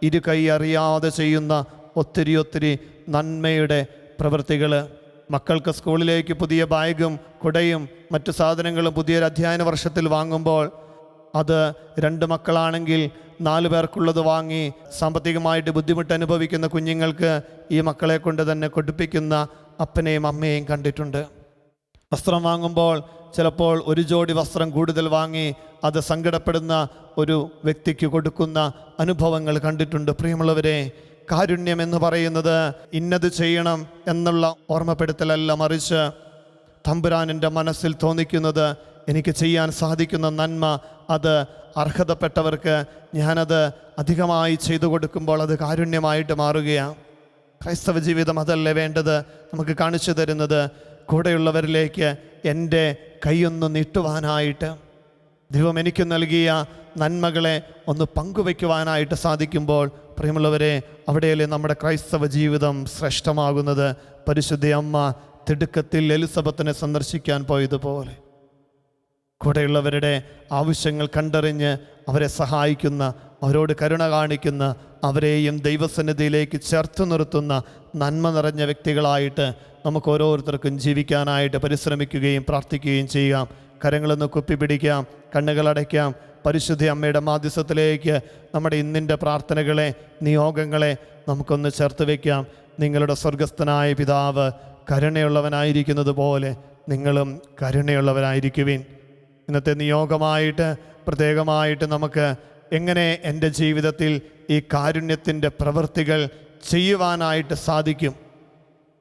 ഇരുകൈ അറിയാതെ ചെയ്യുന്ന ഒത്തിരി നന്മയുടെ പ്രവൃത്തികൾ. മക്കൾക്ക് സ്കൂളിലേക്ക് പുതിയ ബാഗും കുടയും മറ്റു സാധനങ്ങളും പുതിയൊരു അധ്യയന വർഷത്തിൽ വാങ്ങുമ്പോൾ അത് 2 മക്കളാണെങ്കിൽ 4 പേർക്കുള്ളത് വാങ്ങി സാമ്പത്തികമായിട്ട് ബുദ്ധിമുട്ട് അനുഭവിക്കുന്ന കുഞ്ഞുങ്ങൾക്ക് ഈ മക്കളെ കൊണ്ട് തന്നെ കൊടുപ്പിക്കുന്ന അപ്പനെയും അമ്മയെയും കണ്ടിട്ടുണ്ട്. വസ്ത്രം വാങ്ങുമ്പോൾ ചിലപ്പോൾ ഒരു ജോഡി വസ്ത്രം കൂടുതൽ വാങ്ങി അത് സങ്കടപ്പെടുന്ന ഒരു വ്യക്തിക്ക് കൊടുക്കുന്ന അനുഭവങ്ങൾ കണ്ടിട്ടുണ്ട്. പ്രിയമുള്ളവരെ, കാരുണ്യം എന്ന് പറയുന്നത് ഇന്നത് ചെയ്യണം എന്നുള്ള ഓർമ്മപ്പെടുത്തലല്ല, മറിച്ച് തമ്പുരാനിൻ്റെ മനസ്സിൽ തോന്നിക്കുന്നത് എനിക്ക് ചെയ്യാൻ സാധിക്കുന്ന നന്മ, അത് അർഹതപ്പെട്ടവർക്ക് ഞാനത് അധികമായി ചെയ്തു കൊടുക്കുമ്പോൾ അത് കാരുണ്യമായിട്ട് മാറുകയാണ്. ക്രൈസ്തവ ജീവിതം അതല്ലേ വേണ്ടത്? നമുക്ക് കാണിച്ചു തരുന്നത് കൂടെയുള്ളവരിലേക്ക് എൻ്റെ കൈയൊന്ന് നീട്ടുവാനായിട്ട്, ദൈവം എനിക്ക് നൽകിയ നന്മകളെ ഒന്ന് പങ്കുവയ്ക്കുവാനായിട്ട് സാധിക്കുമ്പോൾ, പ്രിയമുള്ളവരെ, അവിടെയല്ലേ നമ്മുടെ ക്രൈസ്തവ ജീവിതം ശ്രേഷ്ഠമാകുന്നത്. പരിശുദ്ധ അമ്മ തിടുക്കത്തിൽ എലിസബത്തിനെ സന്ദർശിക്കാൻ പോയതുപോലെ കൂടെയുള്ളവരുടെ ആവശ്യങ്ങൾ കണ്ടറിഞ്ഞ് അവരെ സഹായിക്കുന്ന, അവരോട് കരുണ കാണിക്കുന്ന, അവരെയും ദൈവസന്നിധിയിലേക്ക് ചേർത്ത് നിർത്തുന്ന നന്മ നിറഞ്ഞ വ്യക്തികളായിട്ട് നമുക്ക് ഓരോരുത്തർക്കും ജീവിക്കാനായിട്ട് പരിശ്രമിക്കുകയും പ്രാർത്ഥിക്കുകയും ചെയ്യാം. കരങ്ങളൊന്ന് കുപ്പിപ്പിടിക്കാം, കണ്ണുകളടയ്ക്കാം. പരിശുദ്ധ അമ്മയുടെ മാധ്യസ്ഥത്തിലേക്ക് നമ്മുടെ ഇന്നിൻ്റെ പ്രാർത്ഥനകളെ, നിയോഗങ്ങളെ നമുക്കൊന്ന് ചേർത്ത് വയ്ക്കാം. നിങ്ങളുടെ സ്വർഗസ്ഥനായ പിതാവ് കരുണയുള്ളവനായിരിക്കുന്നത് പോലെ നിങ്ങളും കരുണയുള്ളവരായിരിക്കുവിൻ. ഇന്നത്തെ നിയോഗമായിട്ട് പ്രത്യേകമായിട്ട് നമുക്ക് എങ്ങനെ എൻ്റെ ജീവിതത്തിൽ ഈ കാരുണ്യത്തിൻ്റെ പ്രവൃത്തികൾ ചെയ്യുവാനായിട്ട് സാധിക്കും,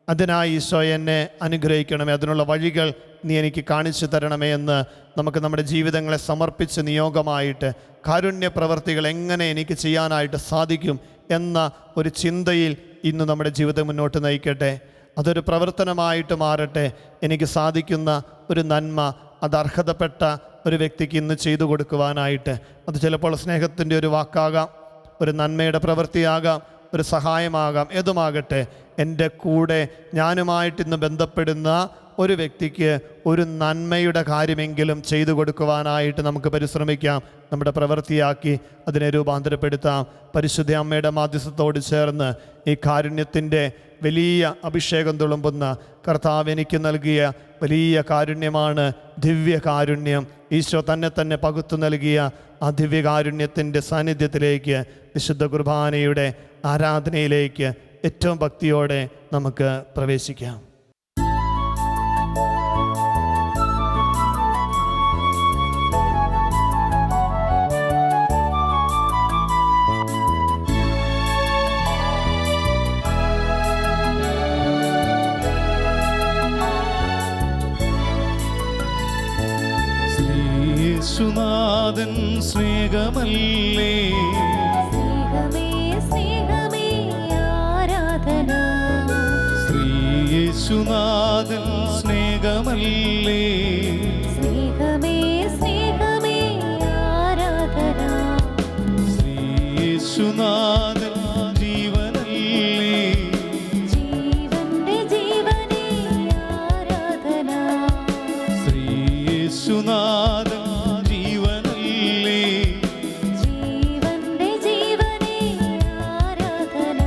അതിനായി ഈശോ എന്നെ അനുഗ്രഹിക്കണമേ, അതിനുള്ള വഴികൾ നീ എനിക്ക് കാണിച്ചു തരണമേ എന്ന് നമുക്ക് നമ്മുടെ ജീവിതങ്ങളെ സമർപ്പിച്ച് നിയോഗമായിട്ട് കാരുണ്യ പ്രവർത്തികൾ എങ്ങനെ എനിക്ക് ചെയ്യാനായിട്ട് സാധിക്കും എന്ന ഒരു ചിന്തയിൽ ഇന്ന് നമ്മുടെ ജീവിതം മുന്നോട്ട് നയിക്കട്ടെ. അതൊരു പ്രവർത്തനമായിട്ട് മാറട്ടെ. എനിക്ക് സാധിക്കുന്ന ഒരു നന്മ അത് അർഹതപ്പെട്ട ഒരു വ്യക്തിക്ക് ഇന്ന് ചെയ്തു കൊടുക്കുവാനായിട്ട്. അത് ചിലപ്പോൾ സ്നേഹത്തിൻ്റെ ഒരു വാക്കാകാം, ഒരു നന്മയുടെ പ്രവൃത്തിയാകാം, ഒരു സഹായമാകാം, ഏതുമാകട്ടെ. എൻ്റെ കൂടെ ഞാനുമായിട്ട് ഇന്ന് ബന്ധപ്പെടുന്ന ഒരു വ്യക്തിക്ക് ഒരു നന്മയുടെ കാര്യമെങ്കിലും ചെയ്തു കൊടുക്കുവാനായിട്ട് നമുക്ക് പരിശ്രമിക്കാം, നമ്മുടെ പ്രവൃത്തിയാക്കി അതിനെ രൂപാന്തരപ്പെടുത്താം. പരിശുദ്ധ അമ്മയുടെ മാധ്യസ്ഥത്തോട് ചേർന്ന് ഈ കാരുണ്യത്തിൻ്റെ വലിയ അഭിഷേകം തുളുമ്പുന്ന കർത്താവ് എനിക്ക് നൽകിയ വലിയ കാരുണ്യമാണ് ദിവ്യകാരുണ്യം. ഈശോ തന്നെ പകുത്തു നൽകിയ ആ ദിവ്യകാരുണ്യത്തിൻ്റെ സാന്നിധ്യത്തിലേക്ക്, വിശുദ്ധ കുർബാനയുടെ ആരാധനയിലേക്ക് ഏറ്റവും ഭക്തിയോടെ നമുക്ക് പ്രവേശിക്കാം. യേശുനാഥൻ സ്നേഹമല്ലേ, സ്നേഹമേ സ്നേഹമേ ആരാധന. യേശുനാഥൻ സ്നേഹമല്ലേ, സ്നേഹമേ സ്നേഹമേ ആരാധന. യേശുനാഥൻ ജീവനല്ലേ, ജീവന്റെ ജീവനേ ആരാധന. യേശുനാഥൻ ജീവനല്ലേ, ജീവന്റെ ജീവനേ ആരാധന.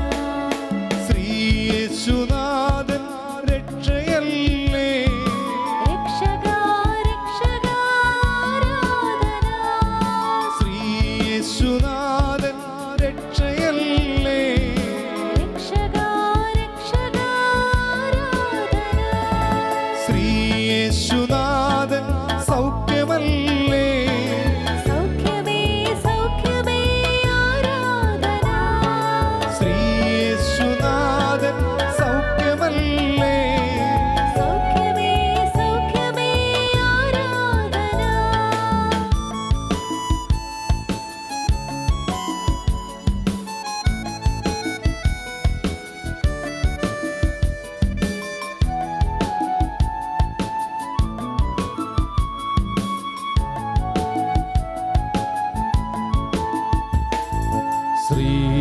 യേശുനാഥൻ രക്ഷയല്ലേ, രക്ഷകാ രക്ഷകാ ആരാധന. യേശുനാഥൻ രക്ഷയല്ലേ, രക്ഷകാ രക്ഷകാ ആരാധന. യേശുനാഥൻ സൗഖ്യമല്ലേ, സൗഖ്യമേ സൗഖ്യമേ ആരാധന. യേശുനാഥൻ സൗഖ്യമല്ലേ, സൗഖ്യമേ സൗഖ്യമേ ആരാധന.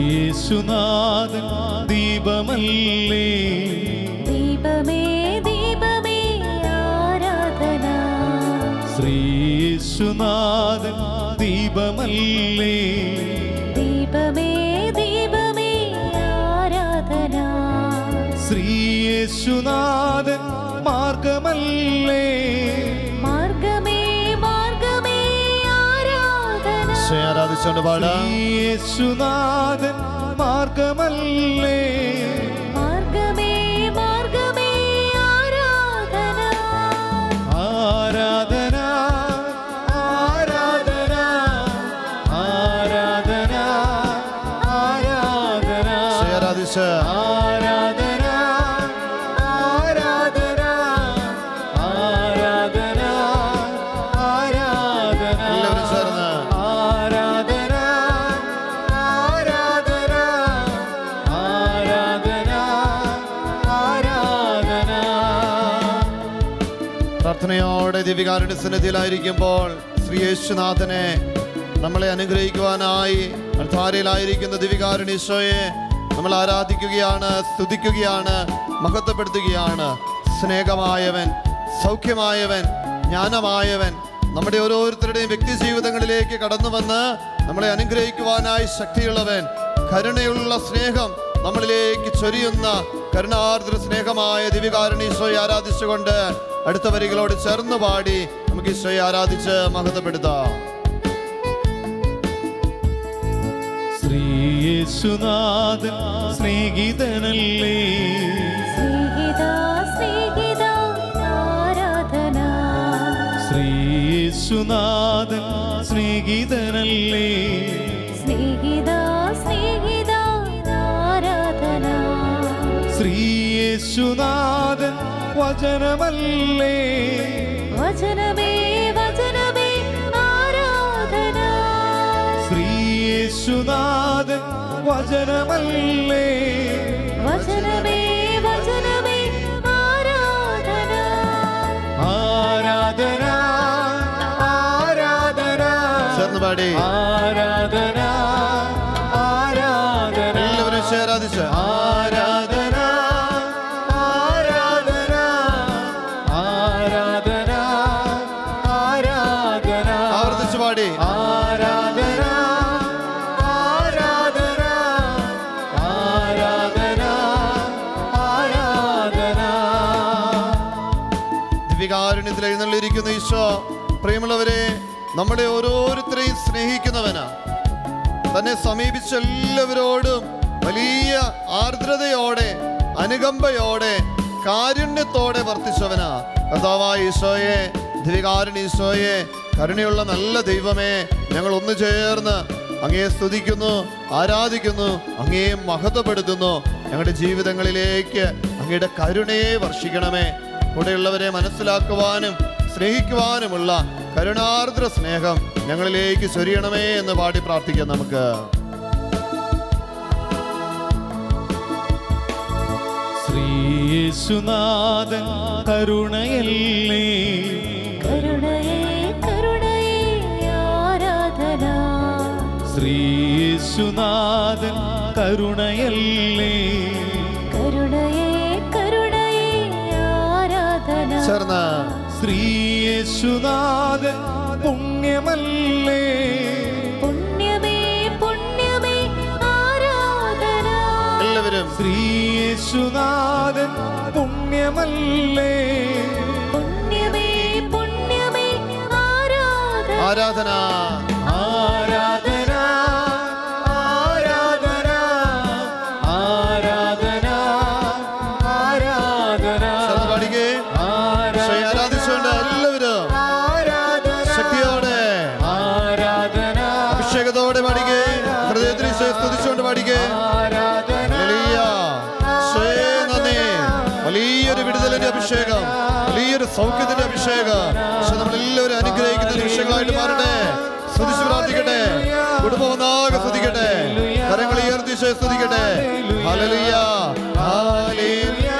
യേശുനാഥൻ ദീപമല്ലേ, ദീപമേ ദീപമേ ആരാധന. യേശുനാഥൻ ദീപമല്ലേ, ദീപമേ ദീപമേ ആരാധന. യേശുനാഥൻ മാർഗമല്ലേ, മാർഗമേ മാർഗമേ ആരാധന. ഈശോയെ ആരാധിച്ചുകൊണ്ട് പാടാം. യേശുനാഥൻ മാർഗമല്ലേ, മാർഗമേ മാർഗമേ ആരാധന. ആരാധന ആരാധന ആരാധന ആരാധന ഈശോയെ ആരാധിച്ച് ആരാധന ആരാധന ആരാധന ആരാധന എല്ലാവരും ചേർന്ന് ആരാധന ആരാധന ആരാധന ആരാധന. പ്രാർത്ഥനയോടെ ദിവ്യകാരുണ്യ സന്നിധിയിലായിരിക്കുമ്പോൾ ശ്രീ യേശുനാഥനെ നമ്മളെ അനുഗ്രഹിക്കുവാനായി അൾത്താരയിലായിരിക്കുന്ന ദിവ്യകാരുണ്യ ഈശോയെ നമ്മൾ ആരാധിക്കുകയാണ്, സ്തുതിക്കുകയാണ്, മഹത്വപ്പെടുത്തുകയാണ്. സ്നേഹമായവൻ, സൗഖ്യമായവൻ, ജ്ഞാനമായവൻ നമ്മുടെ ഓരോരുത്തരുടെയും വ്യക്തി ജീവിതങ്ങളിലേക്ക് കടന്നു വന്ന് നമ്മളെ അനുഗ്രഹിക്കുവാനായി ശക്തിയുള്ളവൻ, കരുണയുള്ള സ്നേഹം നമ്മളിലേക്ക് ചൊരിയുന്ന കരുണാർദ്ര സ്നേഹമായ ദിവ്യകാരുണ്യ ഈശോയെ ആരാധിച്ചുകൊണ്ട് അടുത്ത വരികളോട് ചേർന്ന് പാടി നമുക്ക് ഈശോയെ ആരാധിച്ച് മഹത്വപ്പെടുത്താം. യേശുനാഥൻ സ്നേഹിതനല്ലേ, സ്നേഹിത സ്നേഹിത ആരാധന. യേശുനാഥൻ സ്നേഹിതനല്ലേ, സ്നേഹിത സ്നേഹിത ആരാധന. യേശുനാഥൻ വചനമല്ലേ വചനമേ വചനമേ ആരാധന ശ്രീ യേശുനാഥൻ വചനമല്ലേ വചനമേ വചനമേ ആരാധന ആരാധന ആരാധന ചേർന്ന് പാടി ആരാധന ആരാധന എല്ലാവരും ആരാധിച്ച് ആരാധന ആരാധന ആരാധന ആരാധന ആവർത്തിച്ച് പാടി ആരാധന ആരാധന ആരാധന ആരാധന ദിവ്യകാരുണ്യത്തിൽ എഴുന്നള്ളിയിരിക്കുന്ന ഈശോ, പ്രിയമുള്ളവരെ, നമ്മളെ ഓരോരുത്തരെയും സ്നേഹിക്കുന്നവനാ. തന്നെ സമീപിച്ച എല്ലാവരോടും വലിയ ആർദ്രതയോടെ, അനുകമ്പയോടെ, കാരുണ്യത്തോടെ വർത്തിച്ചവനാ കർത്താവായ ഈശോയെ. ദിവ്യകാരുണ്യ ഈശോയെ, കരുണയുള്ള നല്ല ദൈവമേ, ഞങ്ങൾ ഒന്നു ചേർന്ന് അങ്ങയെ സ്തുതിക്കുന്നു, ആരാധിക്കുന്നു, അങ്ങയെ മഹത്വപ്പെടുത്തുന്നു. ഞങ്ങളുടെ ജീവിതങ്ങളിലേക്ക് അങ്ങയുടെ കരുണയെ വർഷിക്കണമേ. കൂടെയുള്ളവരെ മനസ്സിലാക്കുവാനും സ്നേഹിക്കുവാനുമുള്ള കരുണാർദ്ര സ്നേഹം ഞങ്ങളിലേക്ക് ചൊരിയണമേ എന്ന് പാടി പ്രാർത്ഥിക്കാം നമുക്ക്. ശ്രീ യേശുനാഥൻ കരുണയല്ലേ കരുണയേ കരുണയേ ആരാധന ശ്രീ യേശുനാഥൻ കരുണയല്ലേ കരുണയേ കരുണയേ ആരാധന ചേർന്ന് ശ്രീ യേശുനാഥൻ പുണ്യമല്ലേ പുണ്യമേ പുണ്യമേ ആരാധന എല്ലാവരും ശ്രീ യേശുനാഥൻ പുണ്യമല്ലേ പുണ്യമേ പുണ്യമേ ആരാധന ആരാധന ആരാധന ആരാധന ആരാധന ആരാധന ചേർന്ന് പാടിക്കേ. ഈശോയെ ആരാധിച്ചുകൊണ്ട് എല്ലാവരും ശക്തിയോടെ ആരാധന അഭിഷേകത്തോടെ പാടിക്കേ. ഹൃദയത്തിൽ ഈശോയെ സ്തുതിച്ചുകൊണ്ട് പാടിക്കേ. ഹല്ലേലൂയ. ഈശോയെ നന്ദി. വലിയൊരു വിടുതലിന്റെ അഭിഷേകം, വലിയൊരു സൗഖ്യത്തിന്റെ അഭിഷേകം പക്ഷെ നമ്മളെല്ലാവരും അനുഗ്രഹിക്കുന്ന നിമിഷങ്ങളായിട്ട് മാറട്ടെ. സ്തുതിച്ച് പ്രാർത്ഥിക്കട്ടെ. കുടുംബം ഒന്നാകെ സ്തുതിക്കട്ടെ. കരങ്ങൾ ഉയർത്തി ഈശോയെ സ്തുതിക്കട്ടെ. ഹല്ലേലൂയ ഹല്ലേലൂയ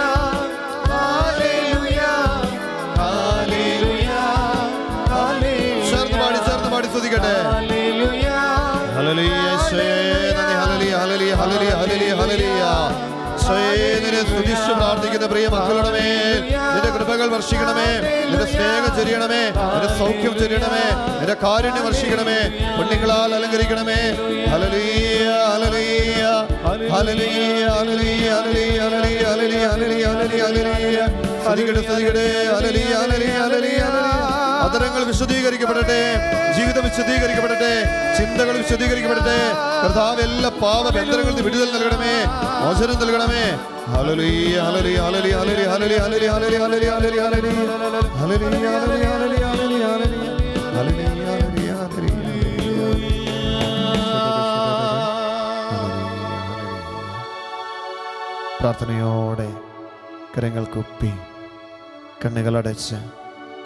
ചേർന്ന് പാടി സ്തുതിക്കട്ടെ. ഹല്ലേലൂയ ഈശോയെ നന്ദി. ഹല്ലേലൂയ ഹല്ലേലൂയ ഹല്ലേലൂയ ഹല്ലേലൂയ ഹല്ലേലൂയ. ഈശോയെ നിന്നെ സ്തുതിച്ച് പ്രാർത്ഥിക്കുന്ന പ്രിയ മക്കളുടെ മേൽ നിന്റെ കൃപകൾ വർഷിക്കണമേ, നിന്റെ സ്നേഹം ചൊരിയണമേ, നിന്റെ സൗഖ്യം ചൊരിയണമേ, നിന്റെ കാരുണ്യം വർഷിക്കണമേ, പുണ്യങ്ങളാൽ അലങ്കരിക്കണമേ. ഹല്ലേലൂയ ഹല്ലേലൂയ ഹല്ലേലൂയ ഹല്ലേലൂയ ഹല്ലേലൂയ ഹല്ലേലൂയ ഹല്ലേലൂയ ഹല്ലേലൂയ. സ്തുതിക്കട്ടെ സ്തുതിക്കട്ടെ. ഹല്ലേലൂയ ഹല്ലേലൂയ ഹല്ലേലൂയ. അതരങ്ങൾ വിശുദ്ധീകരിക്കപ്പെടട്ടെ, ജീവിതം വിശുദ്ധീകരിക്കപ്പെടട്ടെ, ചിന്തകൾ വിശുദ്ധീകരിക്കപ്പെടട്ടെ. കർത്താവ് എല്ലാ പാപബന്ധനങ്ങളിൽ നിന്ന് വിടുതൽ നൽകണമേ, മോചനം നൽകണമേ. ഹല്ലേലൂയ ഹല്ലേലൂയ ഹല്ലേലൂയ ഹല്ലേലൂയ ഹല്ലേലൂയ ഹല്ലേലൂയ ഹല്ലേലൂയ ഹല്ലേലൂയ ഹല്ലേലൂയ ഹല്ലേലൂയ ഹല്ലേലൂയ ഹല്ലേലൂയ പ്രാർത്ഥനയോടെ കരങ്ങൾ കുപ്പി കണ്ണുകളടച്ച്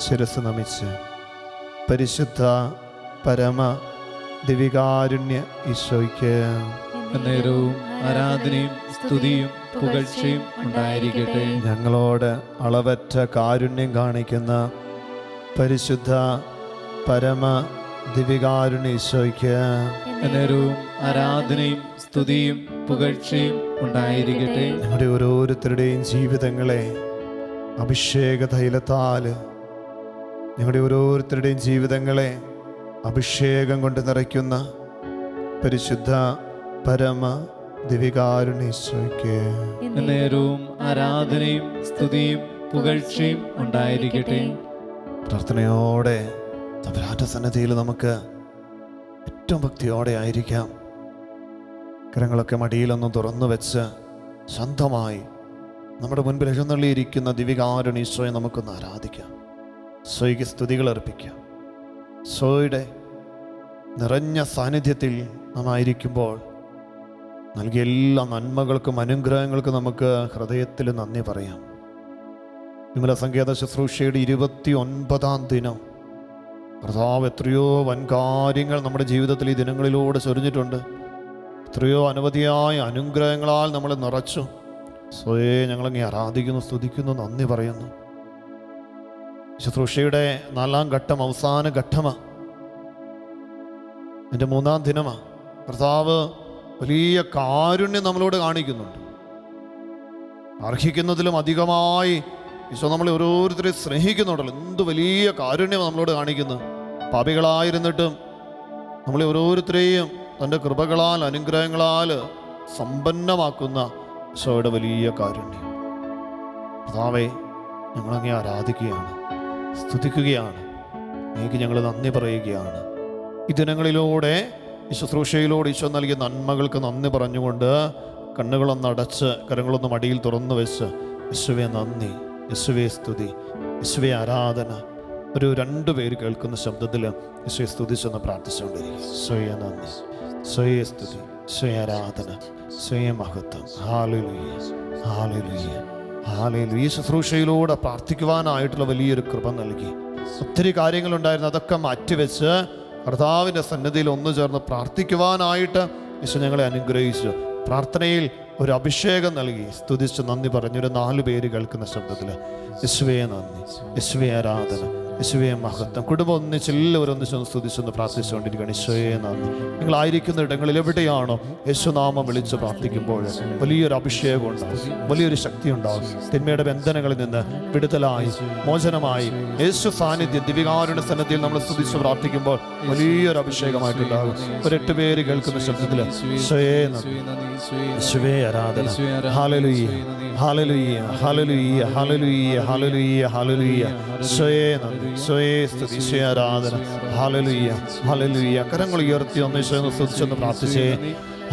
ശിരസ് നമിച്ച് പരിശുദ്ധ പരമ ദിവികാരുണ്യ ഈശോയ്ക്ക് നേരവും ആരാധനയും സ്തുതിയും പുകഴ്ചയും ഉണ്ടായിരിക്കട്ടെ. ഞങ്ങളോട് അളവറ്റ കാരുണ്യം കാണിക്കുന്ന പരിശുദ്ധ പരമ ദിവികാരുണ്യ ഈശോയ്ക്ക് നേരവും ആരാധനയും സ്തുതിയും പുകഴ്ചയും ഉണ്ടായിരിക്കട്ടെ. ഞങ്ങളുടെ ഓരോരുത്തരുടെയും ജീവിതങ്ങളെ അഭിഷേക തൈലത്താൽ, ഞങ്ങളുടെ ഓരോരുത്തരുടെയും ജീവിതങ്ങളെ അഭിഷേകം കൊണ്ട് നിറയ്ക്കുന്ന പരിശുദ്ധ പരമ ദിവികാരുണ്യ ഈശോയ്ക്ക് നേരവും ആരാധനയും സ്തുതിയും പുകഴ്ചയും ഉണ്ടായിരിക്കട്ടെ. പ്രാർത്ഥനയോടെ തമ്പുരാന്റെ സന്നിധിയിൽ നമുക്ക് ഏറ്റവും ഭക്തിയോടെ ആയിരിക്കാം. കരങ്ങളൊക്കെ മടിയിലൊന്ന് തുറന്നു വെച്ച് ശാന്തമായി നമ്മുടെ മുൻപിൽ എഴുന്നള്ളിയിരിക്കുന്ന ദിവികാരുണ്യ ഈശോയെ നമുക്കൊന്ന് ആരാധിക്കാം. ഈശോയ്ക്ക് സ്തുതികൾ അർപ്പിക്കാം. ഈശോയുടെ നിറഞ്ഞ സാന്നിധ്യത്തിൽ നാം ആയിരിക്കുമ്പോൾ നൽകിയ എല്ലാ നന്മകൾക്കും അനുഗ്രഹങ്ങൾക്കും നമുക്ക് ഹൃദയത്തിൽ നന്ദി പറയാം. വിമല സങ്കേത ശുശ്രൂഷയുടെ 29-ാം ദിനം കർത്താവ് എത്രയോ വൻകാര്യങ്ങൾ നമ്മുടെ ജീവിതത്തിൽ ഈ ദിനങ്ങളിലൂടെ ചൊരിഞ്ഞിട്ടുണ്ട്. എത്രയോ അനവധിയായ അനുഗ്രഹങ്ങളാൽ നമ്മളെ നിറച്ചു. സ്വയം ഞങ്ങളങ്ങ് ആരാധിക്കുന്നു, സ്തുതിക്കുന്നു, നന്ദി പറയുന്നു. ശുശ്രൂഷയുടെ 4-ാം ഘട്ടം അവസാന ഘട്ടമാണ്. എൻ്റെ 3-ാം ദിനമാണ്. കർത്താവ് വലിയ കാരുണ്യം നമ്മളോട് കാണിക്കുന്നുണ്ട്. അർഹിക്കുന്നതിലും അധികമായി ഈശോ നമ്മളെ ഓരോരുത്തരെയും സ്നേഹിക്കുന്നുണ്ടല്ലോ. എന്ത് വലിയ കാരുണ്യം നമ്മളോട് കാണിക്കുന്നു. പാപികളായിരുന്നിട്ടും നമ്മളെ ഓരോരുത്തരെയും തൻ്റെ കൃപകളാൽ അനുഗ്രഹങ്ങളാൽ സമ്പന്നമാക്കുന്ന ഈശോയുടെ വലിയ കാരുണ്യം. കർത്താവേ, ഞങ്ങളങ്ങേ ആരാധിക്കുകയാണ്, സ്തുതിക്കുകയാണ്, നീക്ക് ഞങ്ങൾ നന്ദി പറയുകയാണ്. ഈ ദിനങ്ങളിലൂടെ ഈ ശുശ്രൂഷയിലൂടെ ഈശോ നൽകിയ നന്മകൾക്ക് നന്ദി പറഞ്ഞുകൊണ്ട് കണ്ണുകളൊന്നടച്ച് കരങ്ങളൊന്ന് മടിയിൽ തുറന്നു വെച്ച് യേശുവേ നന്ദി, യേശുവേ സ്തുതി, യേശുവേ ആരാധന, ഒരു 2 പേര് കേൾക്കുന്ന ശബ്ദത്തിൽ യേശുവേ സ്തുതിച്ചൊന്ന് പ്രാർത്ഥിച്ചുകൊണ്ടിരിക്കും. സ്വയ നന്ദി, സ്വയ സ്തുതി, സ്വയ ആരാധന, സ്വയ മഹത്വം. ഹല്ലേലൂയ, ഹല്ലേലൂയ, ഹല്ലേലൂയ. ഈ ശുശ്രൂഷയിലൂടെ പ്രാർത്ഥിക്കുവാനായിട്ടുള്ള വലിയൊരു കൃപ നൽകി. ഒത്തിരി കാര്യങ്ങളുണ്ടായിരുന്നു, അതൊക്കെ മാറ്റിവെച്ച് കർത്താവിൻ്റെ സന്നിധിയിൽ ഒന്നു ചേർന്ന് പ്രാർത്ഥിക്കുവാനായിട്ട് യേശു ഞങ്ങളെ അനുഗ്രഹിച്ചു. പ്രാർത്ഥനയിൽ ഒരു അഭിഷേകം നൽകി സ്തുതിച്ച് നന്ദി പറഞ്ഞൊരു 4 പേര് കേൾക്കുന്ന ശബ്ദത്തിൽ യേശുവേ നന്ദി, യേശുവേ ആരാധന, യേശുവേ മഹത്വം. കുടുംബം ഒന്നിച്ച് എല്ലാവരും ഒന്നിച്ചൊന്ന് സ്തുതിച്ചൊന്ന് പ്രാർത്ഥിച്ചുകൊണ്ടിരിക്കുകയാണ്. യേശുവേ നന്ദി. നിങ്ങളായിരിക്കുന്ന ഇടങ്ങളിൽ എവിടെയാണോ യേശുനാമം വിളിച്ച് പ്രാർത്ഥിക്കുമ്പോൾ വലിയൊരു അഭിഷേകം ഉണ്ടാകും, വലിയൊരു ശക്തി ഉണ്ടാകും. തിന്മയുടെ ബന്ധനങ്ങളിൽ നിന്ന് വിടുതലായി, മോചനമായി യേശു സാന്നിധ്യം ദിവികാരുടെ സന്നിധിയിൽ നമ്മൾ സ്തുതിച്ച് പ്രാർത്ഥിക്കുമ്പോൾ വലിയൊരു അഭിഷേകമായിട്ടുണ്ടാകും. ഒരു 8 പേര് കേൾക്കുന്ന ശബ്ദത്തിൽ യേശുവേ നന്ദി, യേശുവേ ആരാധന. ഹല്ലേലൂയ, ഹല്ലേലൂയ, ഹല്ലേലൂയ, ഹല്ലേലൂയ, ഹല്ലേലൂയ, ഹല്ലേലൂയ. യേശുവേ നന്ദി, യേശുവേ സ്തുതി, യേശുവേ ആരാധന. ഹല്ലേലൂയ, ഹല്ലേലൂയ. കരങ്ങൾ ഉയർത്തി ഒന്ന് യേശുവിനെ സ്തുതിച്ചൊന്ന് പ്രാർത്ഥിച്ചേ.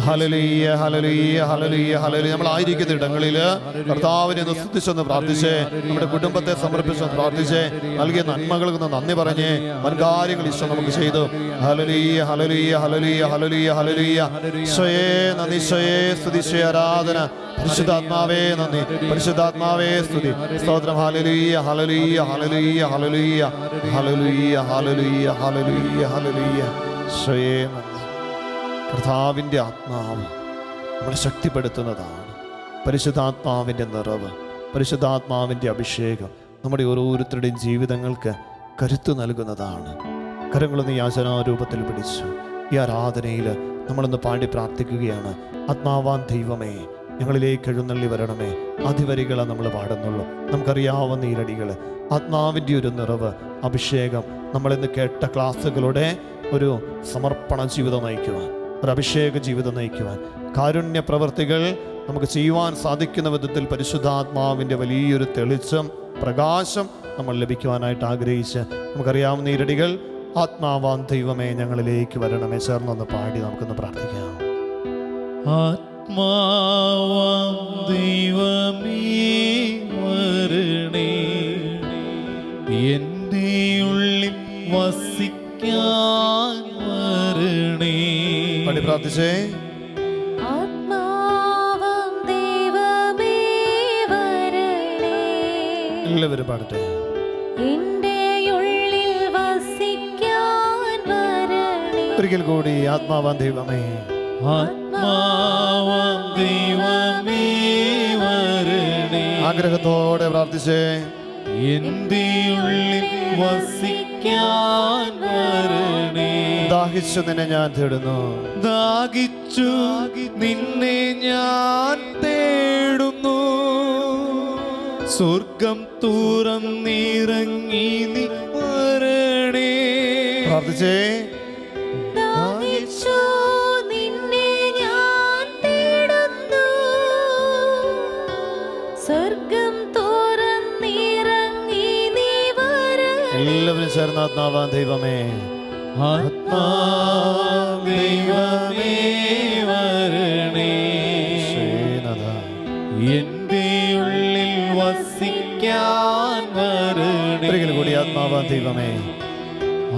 ഹല്ലേലൂയ, ഹല്ലേലൂയ, ഹല്ലേലൂയ, ഹല്ലേലൂയ. നമ്മളായിരിക്കുന്ന ഇടങ്ങളിൽ കർത്താവിനെ ഒന്ന് സ്തുതിച്ചൊന്ന് പ്രാർത്ഥിച്ചേ. നമ്മുടെ കുടുംബത്തെ സമർപ്പിച്ചൊന്ന് പ്രാർത്ഥിച്ചേ. നൽകിയ നന്മകൾക്ക് നന്ദി പറഞ്ഞേ. വൻകാര്യങ്ങൾ ഈശോ നമുക്ക് ചെയ്തു. ഹല്ലേലൂയ, ഹല്ലേലൂയ, ഹല്ലേലൂയ, ഹല്ലേലൂയ, ഹല്ലേലൂയ. ഈശോയേ നന്ദി, ഈശോയേ സ്തുതി, ഈശോയേ ആരാധന. പരിശുദ്ധാത്മാവേ നന്ദി, പരിശുദ്ധാത്മാവേ സ്തുതി, സ്തോത്രം. ഹല്ലേലൂയ, ഹല്ലേലൂയ, ഹല്ലേലൂയ, ഹല്ലേലൂയ, ഹല്ലേലൂയ, ഹല്ലേലൂയ, ഹല്ലേലൂയ, ഹല്ലേലൂയ. ഈശോയേ നന്ദി. കർത്താവിൻ്റെ ആത്മാവ് നമ്മളെ ശക്തിപ്പെടുത്തുന്നതാണ്. പരിശുദ്ധാത്മാവിൻ്റെ നിറവ്, പരിശുദ്ധാത്മാവിൻ്റെ അഭിഷേകം നമ്മുടെ ഓരോരുത്തരുടെയും ജീവിതങ്ങൾക്ക് കരുത്ത് നൽകുന്നതാണ്. കരങ്ങളൊന്ന് യാചനാരൂപത്തിൽ പിടിച്ചു ഈ ആരാധനയിൽ നമ്മളൊന്ന് പാടി പ്രാർത്ഥിക്കുകയാണ്. ആത്മാവാൻ ദൈവമേ ഞങ്ങളിലേക്ക് എഴുന്നള്ളി വരണമേ. അതിവരികളെ നമ്മൾ പാടുന്നുള്ളൂ. നമുക്കറിയാവുന്ന ഈരടികൾ, ആത്മാവിൻ്റെ ഒരു നിറവ്, അഭിഷേകം, നമ്മളിന്ന് കേട്ട ക്ലാസ്സുകളുടെ ഒരു സമർപ്പണ ജീവിതം നയിക്കുവാൻ, ഒരു അഭിഷേക ജീവിതം നയിക്കുവാൻ, കാരുണ്യ പ്രവൃത്തികൾ നമുക്ക് ചെയ്യുവാൻ സാധിക്കുന്ന വിധത്തിൽ പരിശുദ്ധാത്മാവിൻ്റെ വലിയൊരു തെളിച്ചം, പ്രകാശം നമ്മൾ ലഭിക്കുവാനായിട്ട് ആഗ്രഹിച്ച് നമുക്കറിയാവുന്ന ഈരടികൾ ആത്മാവാൻ ദൈവമേ ഞങ്ങളിലേക്ക് വരണമേ ചേർന്നൊന്ന് പാടി നമുക്കൊന്ന് പ്രാർത്ഥിക്കാം. ആത്മാവാം ദൈവമേ വരണേ, എൻ്റെ ഉള്ളിൽ വസിക്കാൻ വരണേ. പാടി പ്രാർത്ഥിച്ചേ. ആത്മാവാം ദൈവമേ വരണേ, എല്ലാവരും പാടട്ടെ. എൻ്റെ ഉള്ളിൽ വസിക്കാൻ വരണേ. ഒരിക്കൽ കൂടി ആത്മാവാൻ ദൈവമേ, ആത്മാവാം ദൈവമേ വരണേ, ആഗ്രഹത്തോടെ പ്രാർത്ഥിച്ചേ. എൻ്റെ ഉള്ളിൽ വസിക്കാൻ വരണേ. ദാഹിച്ചു നിന്നെ ഞാൻ തേടുന്നു, ദാഹിച്ചു നിന്നെ ഞാൻ തേടുന്നു. സ്വർഗം തുറന്നിറങ്ങി നീ വരണേ. പ്രാർത്ഥിച്ചേ. ദാഹിച്ചു നിന്നെ ഞാൻ തേടുന്നു, സ്വർഗം തുറന്നിറങ്ങി നീ വരണേ. എല്ലാവരും ചേർന്ന് ആത്മാവാൻ ദൈവമേ, ആത്മാവാം ദൈവമേ വരണേ, എൻ്റെ ഉള്ളിൽ വസിക്കാൻ വരണേ. ഒരിക്കൽ കൂടി ആത്മാവാൻ ദൈവമേ,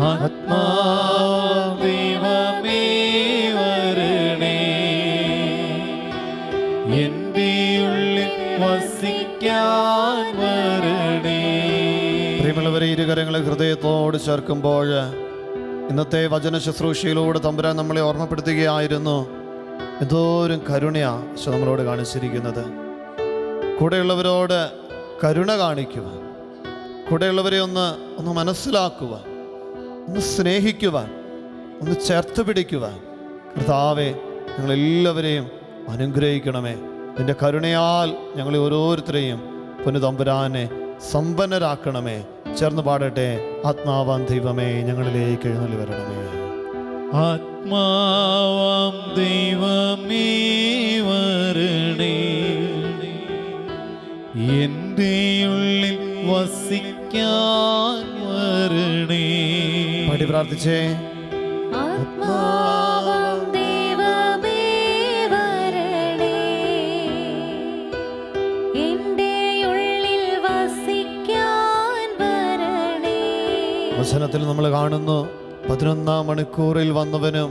ആത്മാവാം ദൈവമേ വരണേ, വസിക്കാൻ വരണേ. പ്രിയമുള്ളവരെ, ഇരുകരങ്ങളെ ഹൃദയത്തോട് ചേർക്കുമ്പോൾ ഇന്നത്തെ വചന ശുശ്രൂഷയിലൂടെ തമ്പുരാൻ നമ്മളെ ഓർമ്മപ്പെടുത്തുകയായിരുന്നു. എന്തോരം കരുണയാണ് ഈശോ നമ്മളോട് കാണിച്ചിരിക്കുന്നത്. കൂടെയുള്ളവരോട് കരുണ കാണിക്കുവാൻ, കൂടെയുള്ളവരെ ഒന്ന് മനസ്സിലാക്കുവാൻ, ഒന്ന് സ്നേഹിക്കുവാൻ, ഒന്ന് ചേർത്ത് പിടിക്കുവാൻ. കർത്താവേ, ഞങ്ങളെല്ലാവരെയും അനുഗ്രഹിക്കണമേ. നിന്റെ കരുണയാൽ ഞങ്ങളെ ഓരോരുത്തരെയും പൊന്നുതമ്പുരാനെ സമ്പന്നരാക്കണമേ. ചേർന്ന് പാടട്ടെ. ആത്മാവാം ദൈവമേ, ഞങ്ങളിലേക്ക് എഴുന്നള്ളി വരണമേ. ആത്മാവാം ദൈവമേ വരണേ, എൻ്റെ ഉള്ളിൽ വസിക്കാൻ വരണേ. പാടി പ്രാർത്ഥിച്ചേ. ആത്മാവാം ദൈവമേ വരണേ, എൻ്റെ ഉള്ളിൽ വസിക്കാൻ വരണേ. വചനത്തിൽ നമ്മൾ കാണുന്നു, 11-ാം മണിക്കൂറിൽ വന്നവനും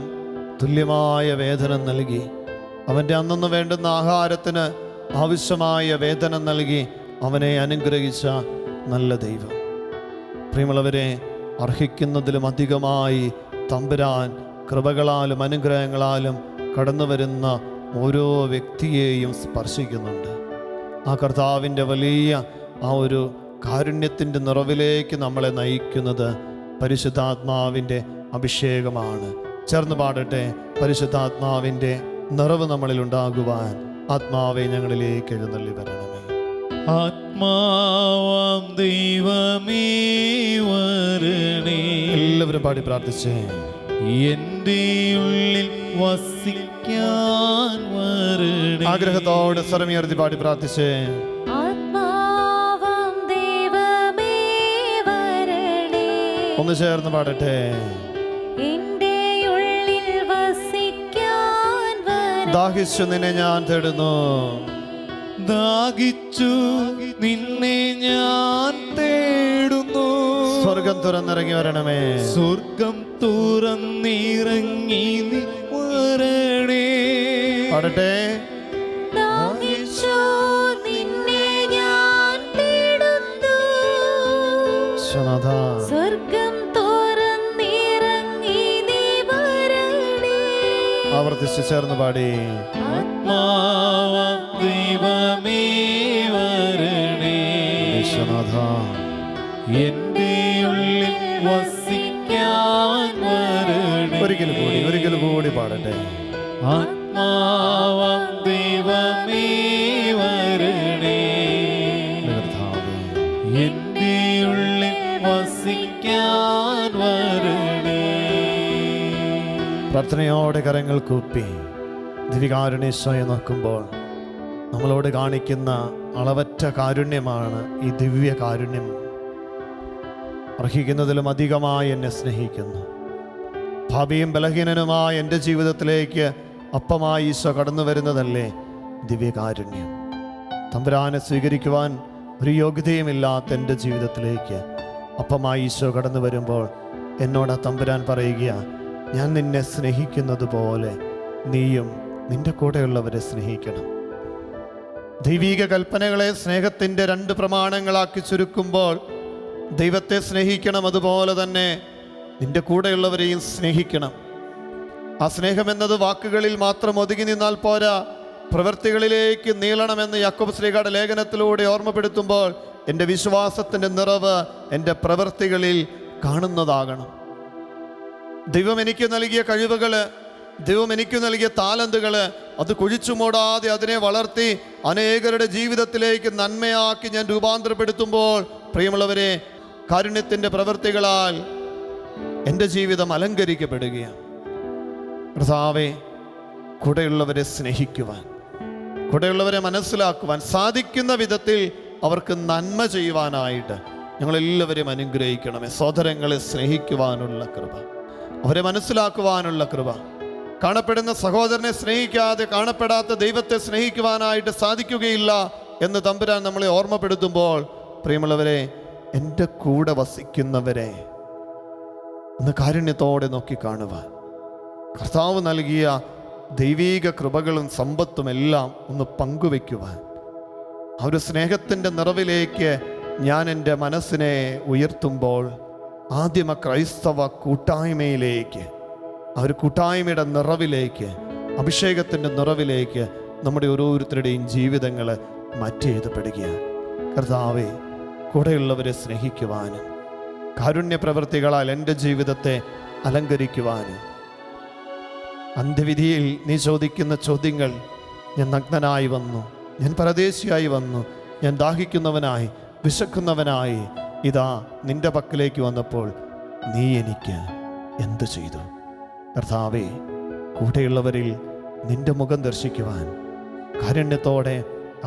തുല്യമായ വേതനം നൽകി. അവൻ്റെ അന്നന്ന് വേണ്ടുന്ന ആഹാരത്തിന് ആവശ്യമായ വേതനം നൽകി അവനെ അനുഗ്രഹിച്ച നല്ല ദൈവം. പ്രിയമുള്ളവരെ, അർഹിക്കുന്നതിലും അധികമായി തമ്പുരാൻ കൃപകളാലും അനുഗ്രഹങ്ങളാലും കടന്നു വരുന്ന ഓരോ വ്യക്തിയെയും സ്പർശിക്കുന്നുണ്ട്. ആ കർത്താവിൻ്റെ വലിയ ആ ഒരു കാരുണ്യത്തിൻ്റെ നിറവിലേക്ക് നമ്മളെ നയിക്കുന്നത് പരിശുദ്ധാത്മാവിൻ്റെ അഭിഷേകമാണ്. ചേർന്ന് പാടട്ടെ. പരിശുദ്ധാത്മാവിൻ്റെ നിറവ് നമ്മളിൽ ഉണ്ടാകുവാൻ ആത്മാവെ ഞങ്ങളിലേക്ക് എഴുന്നള്ളി വരണമേ. ആത്മാവാം ദൈവമേ വരണേ, എല്ലാവരും പാടി പ്രാർത്ഥിച്ചേ. എൻ്റെ ഉള്ളിൽ വസിക്കാൻ വരണേ. ആഗ്രഹത്തോടെ സ്വരമുയർത്തി പാടി പ്രാർത്ഥിച്ചേ. ആത്മാവാം ദൈവമേ വരണേ, ഒന്ന് ചേർന്ന് പാടട്ടെ. എൻ്റെ ഉള്ളിൽ വസിക്കാൻ വരണേ. ദാഹിച്ചു നിന്നെ ഞാൻ തേടുന്നു, ദാഹിച്ചു നിന്നെ ഞാൻ തേടുന്നു. സ്വർഗം തുറന്നിറങ്ങി വരണമേ. സ്വർഗം തുറന്നിറങ്ങി നീ വരണേ. പാടട്ടെ. ദാഹിച്ചു നിന്നെ ഞാൻ തേടുന്നു, ഈശോനാഥ. സ്വർഗം തുറന്നിറങ്ങി നീ വരണേ. ആവർത്തിച്ച് ചേർന്ന് പാടി. ആത്മാവാം ദൈവമേ വരണേ, ഈശോനാഥ. എൻ്റെ ഉള്ളിൽ വസിക്കാൻ വരണേ. ഒരിക്കൽ കൂടി പാടട്ടെ. ആത്മാവാം ദൈവമേ വരണേ, കർത്താവേ, എൻ്റെ ഉള്ളിൽ വസിക്കാൻ വരണേ. പ്രാർത്ഥനയോടെ കരങ്ങൾ കൂപ്പി ദിവികാരുണ്യേശോയെ നോക്കുമ്പോൾ നമ്മളോട് കാണിക്കുന്ന അളവറ്റ കാരുണ്യമാണ് ഈ ദിവ്യ കാരുണ്യം. അർഹിക്കുന്നതിലും അധികമായി എന്നെ സ്നേഹിക്കുന്നു. ഭാവിയും ബലഹീനനുമായ എൻ്റെ ജീവിതത്തിലേക്ക് അപ്പമായി ഈശോ കടന്നു വരുന്നതല്ലേ ദിവ്യകാരുണ്യം. തമ്പുരാനെ സ്വീകരിക്കുവാൻ ഒരു യോഗ്യതയുമില്ലാത്ത എൻ്റെ ജീവിതത്തിലേക്ക് അപ്പമായി ഈശോ കടന്നു വരുമ്പോൾ എന്നോട് തമ്പുരാൻ പറയുക, ഞാൻ നിന്നെ സ്നേഹിക്കുന്നത് പോലെ നീയും നിന്റെ കൂടെയുള്ളവരെ സ്നേഹിക്കണം. ദൈവീക കൽപ്പനകളെ സ്നേഹത്തിൻ്റെ 2 പ്രമാണങ്ങളാക്കി ചുരുക്കുമ്പോൾ ദൈവത്തെ സ്നേഹിക്കണം, അതുപോലെ തന്നെ നിന്റെ കൂടെയുള്ളവരെയും സ്നേഹിക്കണം. ആ സ്നേഹമെന്നത് വാക്കുകളിൽ മാത്രം ഒതുങ്ങി നിന്നാൽ പോരാ, പ്രവൃത്തികളിലേക്ക് നീളണമെന്ന് യാക്കോബ് ശ്ലീഹയുടെ ലേഖനത്തിലൂടെ ഓർമ്മപ്പെടുത്തുമ്പോൾ എൻ്റെ വിശ്വാസത്തിൻ്റെ നിറവ് എൻ്റെ പ്രവൃത്തികളിൽ കാണുന്നതാകണം. ദൈവം എനിക്ക് നൽകിയ കഴിവുകൾ, ദൈവം എനിക്ക് നൽകിയ താലന്തുകൾ, അത് കുഴിച്ചു മൂടാതെ അതിനെ വളർത്തി അനേകരുടെ ജീവിതത്തിലേക്ക് നന്മയാക്കി ഞാൻ രൂപാന്തരപ്പെടുത്തുമ്പോൾ പ്രിയമുള്ളവരെ, കാരുണ്യത്തിൻ്റെ പ്രവൃത്തികളാൽ എൻ്റെ ജീവിതം അലങ്കരിക്കപ്പെടുകയാണ്. കർത്താവേ, കൂടെയുള്ളവരെ സ്നേഹിക്കുവാൻ, കൂടെയുള്ളവരെ മനസ്സിലാക്കുവാൻ സാധിക്കുന്ന വിധത്തിൽ അവർക്ക് നന്മ ചെയ്യുവാനായിട്ട് ഞങ്ങളെല്ലാവരെയും അനുഗ്രഹിക്കണമേ. സഹോദരങ്ങളെ സ്നേഹിക്കുവാനുള്ള കൃപ, അവരെ മനസ്സിലാക്കുവാനുള്ള കൃപ. കാണപ്പെടുന്ന സഹോദരനെ സ്നേഹിക്കാതെ കാണപ്പെടാത്ത ദൈവത്തെ സ്നേഹിക്കുവാനായിട്ട് സാധിക്കുകയില്ല എന്ന് തമ്പുരാൻ നമ്മളെ ഓർമ്മപ്പെടുത്തുമ്പോൾ പ്രിയമുള്ളവരെ, എൻ്റെ കൂടെ വസിക്കുന്നവരെ ഒന്ന് കാരുണ്യത്തോടെ നോക്കിക്കാണുവാൻ, കർത്താവ് നൽകിയ ദൈവീക കൃപകളും സമ്പത്തും എല്ലാം ഒന്ന് പങ്കുവയ്ക്കുവാൻ, ആ ഒരു സ്നേഹത്തിൻ്റെ നിറവിലേക്ക് ഞാൻ എൻ്റെ മനസ്സിനെ ഉയർത്തുമ്പോൾ ആദിമ ക്രൈസ്തവ കൂട്ടായ്മയിലേക്ക്, ആ ഒരു കൂട്ടായ്മയുടെ നിറവിലേക്ക്, അഭിഷേകത്തിൻ്റെ നിറവിലേക്ക് നമ്മുടെ ഓരോരുത്തരുടെയും ജീവിതങ്ങൾ മാറ്റിയെഴുതപ്പെടുകയാണ്. കർത്താവേ, കൂടെയുള്ളവരെ സ്നേഹിക്കുവാനും കാരുണ്യ പ്രവൃത്തികളാൽ എൻ്റെ ജീവിതത്തെ അലങ്കരിക്കുവാനും, അന്ത്യവിധിയിൽ നീ ചോദിക്കുന്ന ചോദ്യങ്ങൾ, ഞാൻ നഗ്നനായി വന്നു, ഞാൻ പരദേശിയായി വന്നു, ഞാൻ ദാഹിക്കുന്നവനായി വിശക്കുന്നവനായി ഇതാ നിന്റെ പക്കലേക്ക് വന്നപ്പോൾ നീ എനിക്ക് എന്തു ചെയ്തു? കർത്താവേ, കൂടെയുള്ളവരിൽ നിന്റെ മുഖം ദർശിക്കുവാൻ, കാരുണ്യത്തോടെ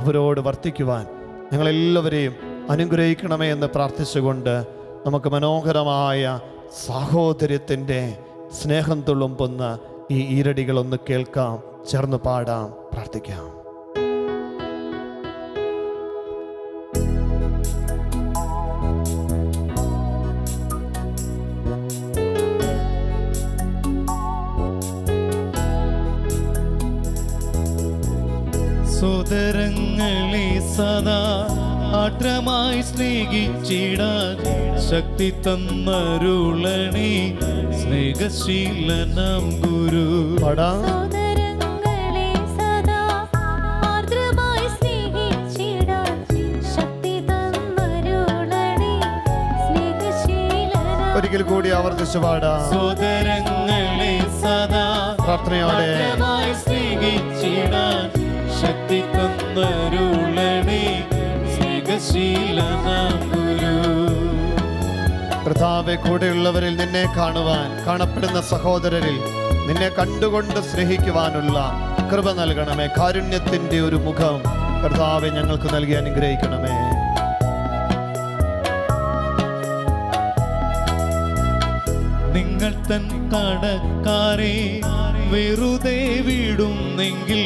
അവരോട് വർത്തിക്കുവാൻ ഞങ്ങളെല്ലാവരെയും അനുഗ്രഹിക്കണമേ എന്ന് പ്രാർത്ഥിച്ചുകൊണ്ട് നമുക്ക് മനോഹരമായ സാഹോദര്യത്തിൻ്റെ സ്നേഹം തുളുമ്പുന്ന ഈ ഈരടികളൊന്ന് കേൾക്കാം, ചേർന്ന് പാടാം, പ്രാർത്ഥിക്കാം. സോദരങ്ങളെ സദാ ആർദ്രമായി സ്നേഹിച്ചിടാൻ ശക്തി തന്നരുളണേ സ്നേഹശീലനം ഗുരു. പാടാം. സോദരങ്ങളെ സദാ ആർദ്രമായി സ്നേഹിച്ചിടാൻ ശക്തി തന്നരുളണേ സ്നേഹശീലനം. ഒരിക്കൽ കൂടി ആവർത്തിച്ചു പാടാം. സോദരങ്ങളെ സദാ പ്രാർത്ഥനയോടെ ആർദ്രമായി സ്നേഹിച്ചിടാൻ ശക്തി തന്നരുളണേ സ്നേഹശീലനം ഗുരു. കർത്താവേ, കൂടെയുള്ളവരിൽ നിന്നെ കാണുവാൻ, കാണപ്പെടുന്ന സഹോദരരിൽ നിന്നെ കണ്ടുകൊണ്ട് സ്നേഹിക്കുവാനുള്ള കൃപ നൽകണമേ. കാരുണ്യത്തിൻ്റെ ഒരു മുഖം കർത്താവെ ഞങ്ങൾക്ക് നൽകി അനുഗ്രഹിക്കണമേ. നിങ്ങൾ തൻ കടക്കാരെ വെറുതെ വിടുന്നെങ്കിൽ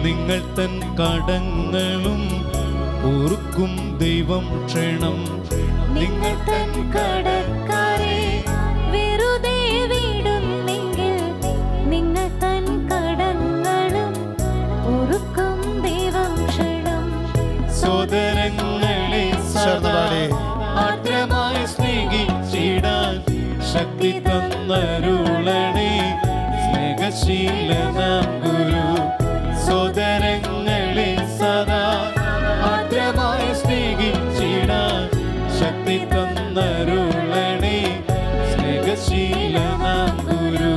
നിങ്ങൾ തൻ കടങ്ങളും ഓർക്കും ദൈവം ക്ഷണം. നിങ്ങൾ തൻ കടക്കാരെ വെറുതെ വിടുന്നെങ്കിൽ നിങ്ങൾ തൻ കടങ്ങളും പൊറുക്കും ദൈവം ക്ഷണം. സോദരങ്ങളെ സദാ ആർദ്രമായി സ്നേഹിച്ചിടാൻ ശക്തി തന്നരുളണേ സ്നേഹശീലനം ഗുരു. സോദരങ്ങളെ സദാ ആർദ്രമായി സ്നേഹിച്ചിടാൻ ശക്തി തന്നരുളണേ സ്നേഹശീലനം ഗുരു.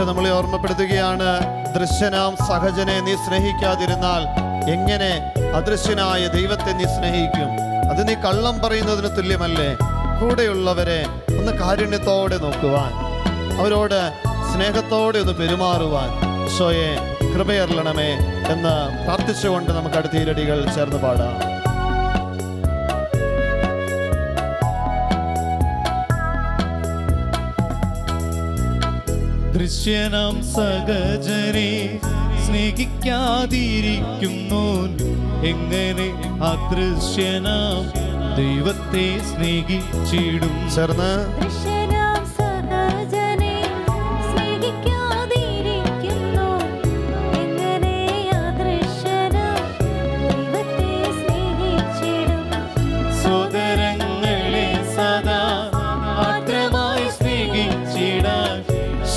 നമ്മളെ ഓർമ്മപ്പെടുത്തുകയാണ്, ദൃശ്യനാം സഹജനെ നീ സ്നേഹിക്കാതിരുന്നാൽ എങ്ങനെ അദൃശ്യനായ ദൈവത്തെ നീ സ്നേഹിക്കും? അത് നീ കള്ളം പറയുന്നതിന് തുല്യമല്ലേ? കൂടെയുള്ളവരെ ഒന്ന് കാരുണ്യത്തോടെ നോക്കുവാൻ, അവരോട് സ്നേഹത്തോടെ ഒന്ന് പെരുമാറുവാൻ ഈശോയെ കൃപയരുളണമേ എന്ന് പ്രാർത്ഥിച്ചുകൊണ്ട് നമുക്ക് അടുത്ത ഈരടികൾ ചേർന്ന് പാടാം. ദൃശ്യനാം സഹജനെ സ്നേഹിക്കാതിരിക്കുന്നു എങ്ങനെ അദൃശ്യനാം ദൈവത്തെ സ്നേഹിച്ചിടും? ചേർന്ന് ദൃശ്യനാം സഹജനെ സ്നേഹിക്കാതിരിക്കുന്നു എങ്ങനെ അദൃശ്യനാം ദൈവത്തെ സ്നേഹിച്ചിടും. സോദരങ്ങളെ സദാ ആർദ്രമായി സ്നേഹിച്ചിടാൻ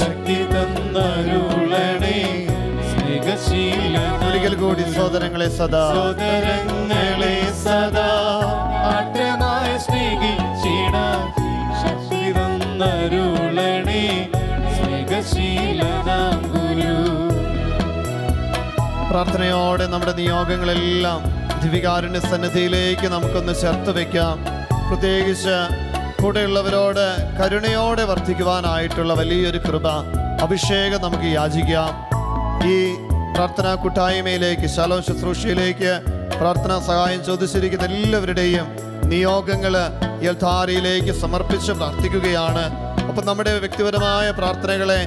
ശക്തി തന്നരുളണേ സ്നേഹശീലനം. ഒരിക്കൽ കൂടി സഹോദരങ്ങളെ സദാ സോദരങ്ങളെ സദാ ആർദ്രമായി സ്നേഹിച്ചിടാൻ ശക്തി തന്നരുളണേ സ്നേഹശീലനം ഗുരു. പ്രാർത്ഥനയോടെ നമ്മുടെ നിയോഗങ്ങളെല്ലാം ദിവികാരുണ്യ സന്നിധിയിലേക്ക് നമുക്കൊന്ന് ചേർത്ത് വയ്ക്കാം. പ്രത്യേകിച്ച് കൂടെയുള്ളവരോട് കരുണയോടെ വർദ്ധിക്കുവാനായിട്ടുള്ള വലിയൊരു കൃപ, അഭിഷേകം നമുക്ക് യാചിക്കാം. ഈ പ്രാർത്ഥനാ കൂട്ടായ്മയിലേക്ക്, ശലോം ശുശ്രൂഷയിലേക്ക് പ്രാർത്ഥനാ സഹായം ചോദിച്ചിരിക്കുന്ന എല്ലാവരുടെയും നിയോഗങ്ങൾ ഈ അൽത്താരയിലേക്ക് സമർപ്പിച്ച് പ്രാർത്ഥിക്കുകയാണ്. അപ്പം നമ്മുടെ വ്യക്തിപരമായ പ്രാർത്ഥനകളെ,